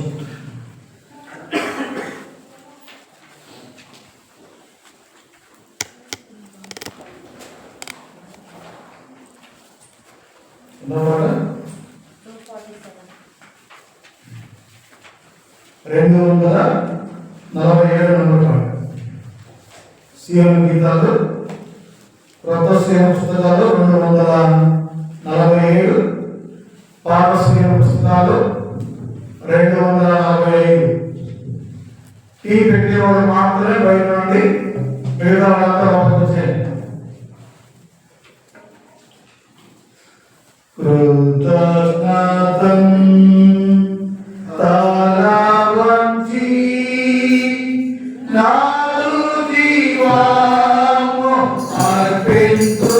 I: అన్నమాట 247 నంబర్ సీఎం గీతాలు క్రొత్త సీఎం పుస్తకాలు 247, పాత సీఎం పుస్తకాలు 245. టీ పెట్టేవాడు మాత్రమే బయట నుండి మిగతా వాళ్ళంతా లోపలికి వచ్చాయి. కృతజ్ఞతం తలవంచి నాదు జీవము అర్పింతును.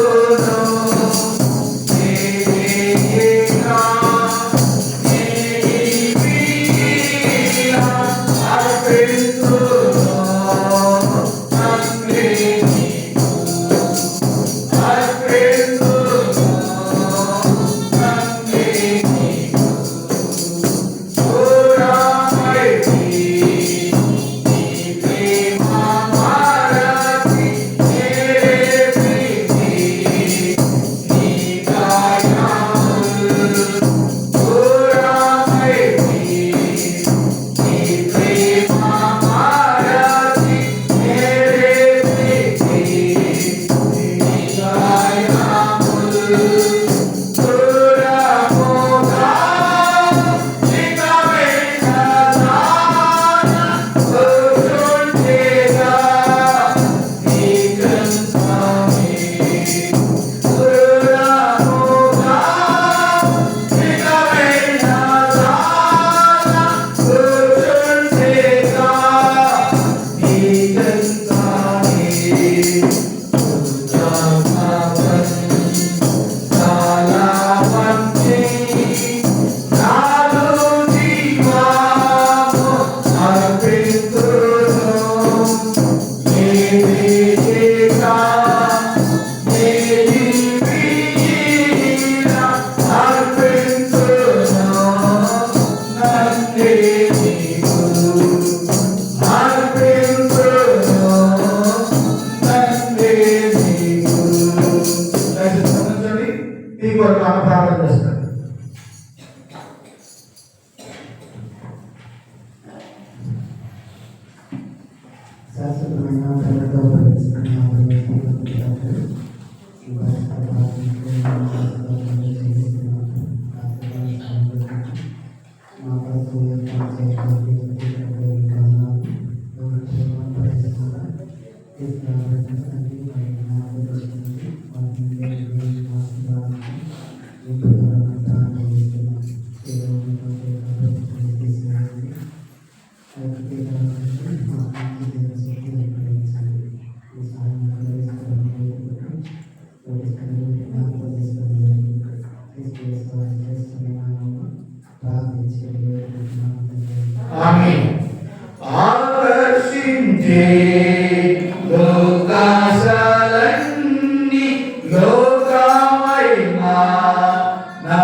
I: ఈ కొరకు ఆమె ప్రార్థన చేస్తారు.
E: శాశ్వతమైన ప్రేమతో ప్రేమిస్తున్న
I: ఆమేన్. ఆకర్షించే లోకాశాలన్నీ లోకమైనా నా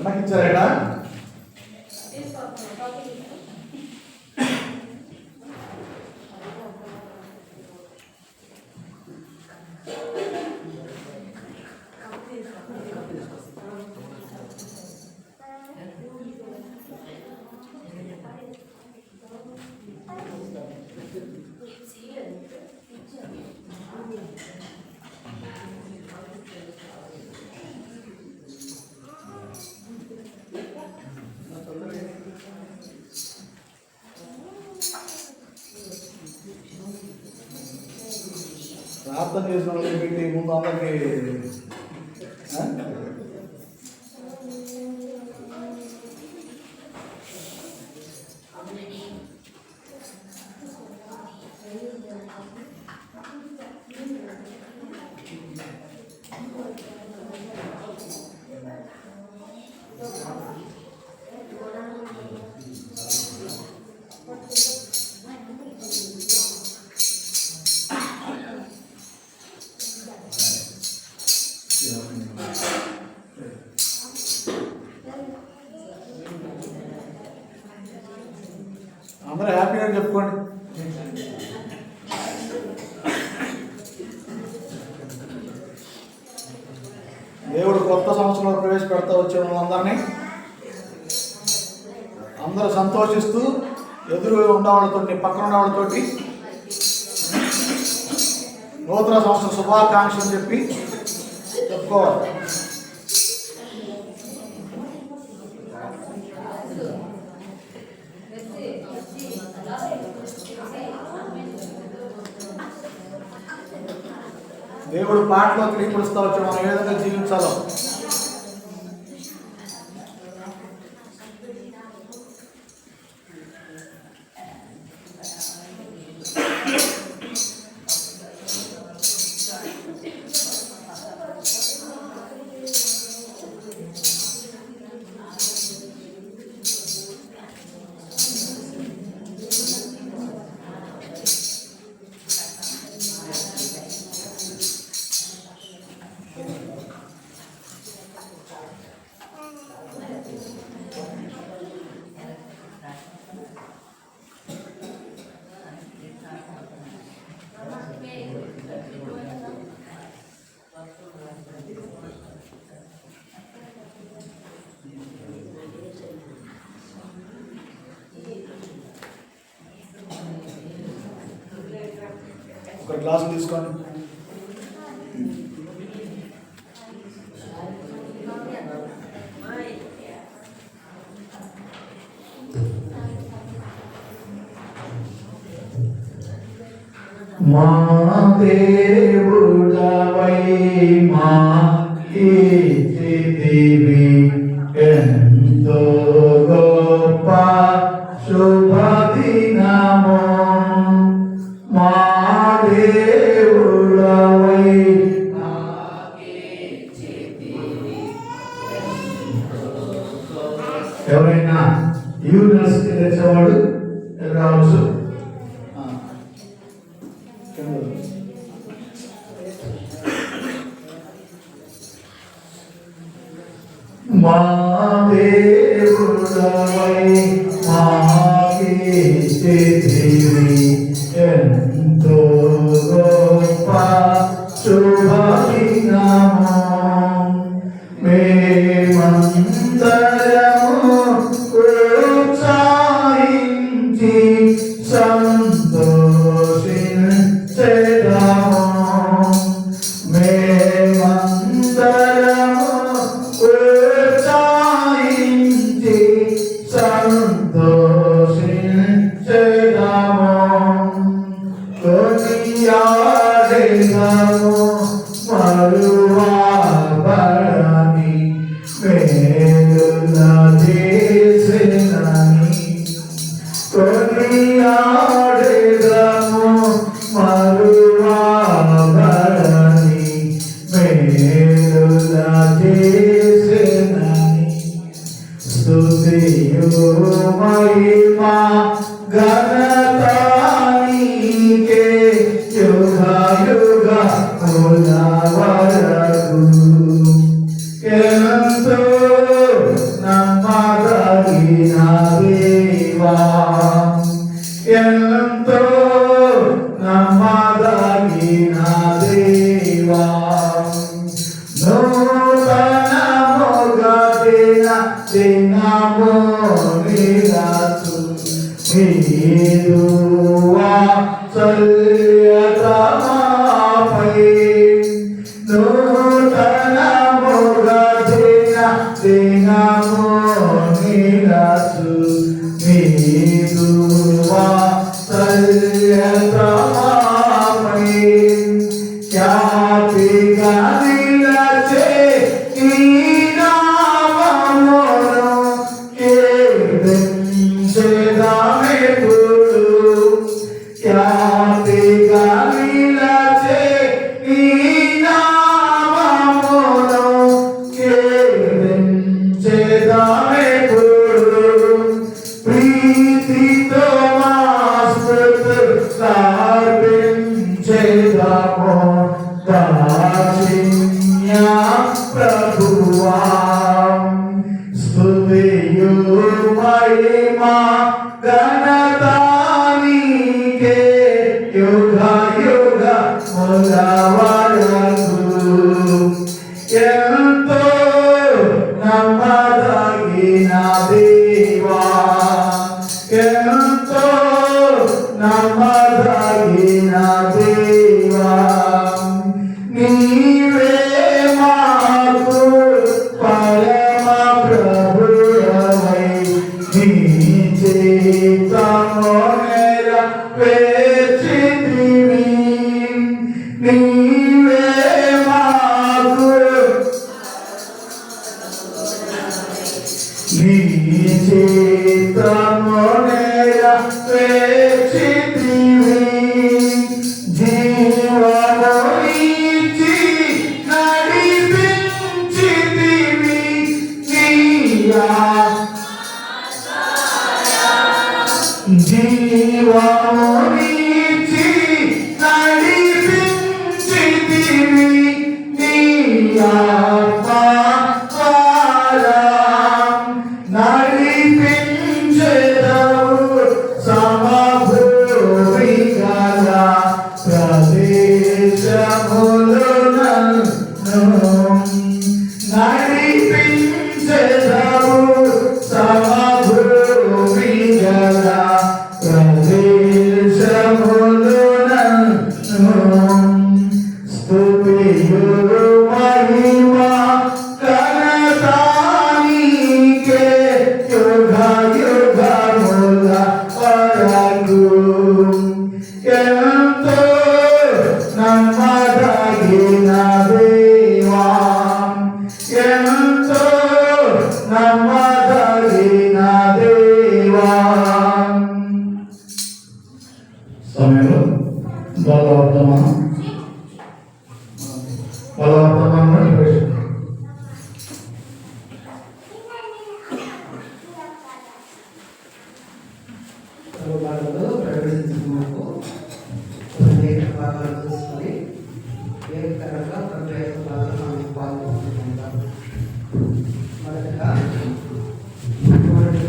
I: అన్నకి ఇచ్చారేడా? ప్రార్థన చేసిన వాళ్ళకి పెట్టి ముందు అందరికి అందరూ హ్యాపీగా చెప్పుకోండి. దేవుడు కొత్త సంవత్సరంలో ప్రవేశపెడతా వచ్చే వాళ్ళందరినీ అందరూ సంతోషిస్తూ ఎదురు ఉన్నవాళ్ళతో పక్కన ఉన్నవాళ్ళతోటి నూతన సంవత్సరం శుభాకాంక్షలు అని చెప్పి చెప్పుకోవాలి. దేవుడు పాటలో తెలియపరుస్తా వచ్చి మనం ఏ విధంగా జీవించాలో. ఒక గ్లాసు తీసుకోండి. మా దేవుడవై మాకి దివి ఎంతో గొప్ప శుభదినము. మా దేవుడవై ఎవరైనా యూనివర్సిటీ తెచ్చేవాడు రావచ్చు. మా దేవుడవై మాకి దివి ఎంతో గొప్ప శుభదినము. మేమందరము ఉత్సాహించి సంతోషించెదము. మేమందరము ఉత్సాహించి సంతోషించెదము. కొనియాడెదము మరువబడని మేలుల చేసినని. కొనియాడెదము మరువబడని మేలుల చేసినని. స్తుతియు మహిమా ఘనత నీకే యుగ యుగముల వరకు. ఎంతో నూతనముగా దినము నిరాసు నీదు వాత్సల్యతమాపై నూతనముగా దినము నిరాసు నీదు వాత్సల్యతమాపై ఖ్యాతిగా నిలచే ఈ నామమును కీర్తించెదమెప్పుడు. ఖ్యాతిగా నిలచే ఈ నామమును కీర్తించెదమెప్పుడు. ప్రీతితో మా స్తుతులర్పించెదము దాక్షిణ్య ప్రభువా. స్తుతియు మహిమా ఘనత నీకే యుగ యుగ వరకు. ఎంతో నమ్మదగిన దేవా, ఎంతో నమ్మదగిన దేవా, నీవే మాకు పరమ ప్రభువై. నీ చేతము నెరవేర్చితివి. నీవే మాకు నీ చేతము నెరవేర్చితివి. జీవము ఇచ్చి నడిపించితివి. జీవమునిచ్చి నడిపించితివి. నీ ఆత్మ ద్వారా నడిపించెదవు. సమభూమి గల ప్రదేశములను నడిపించెదవు. సమభూమి గల ప్రదేశములను. స్తుతియు మహిమా ఘనత నీకే యుగ యుగముల వరకు. ఎంతో నమ్మదగిన దేవా, ఎంతో నమ్మదగిన దేవా. సమయంలో బలవర్తమానం
B: ప్రవేశించుకున్నప్పుడు భాగాలు చూసుకొని ఏకరంగా ప్రవేశ భాగాలు మనం పాల్గొంటున్నాం. మొదటగా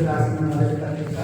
B: రాసిన మొదటి పత్రిక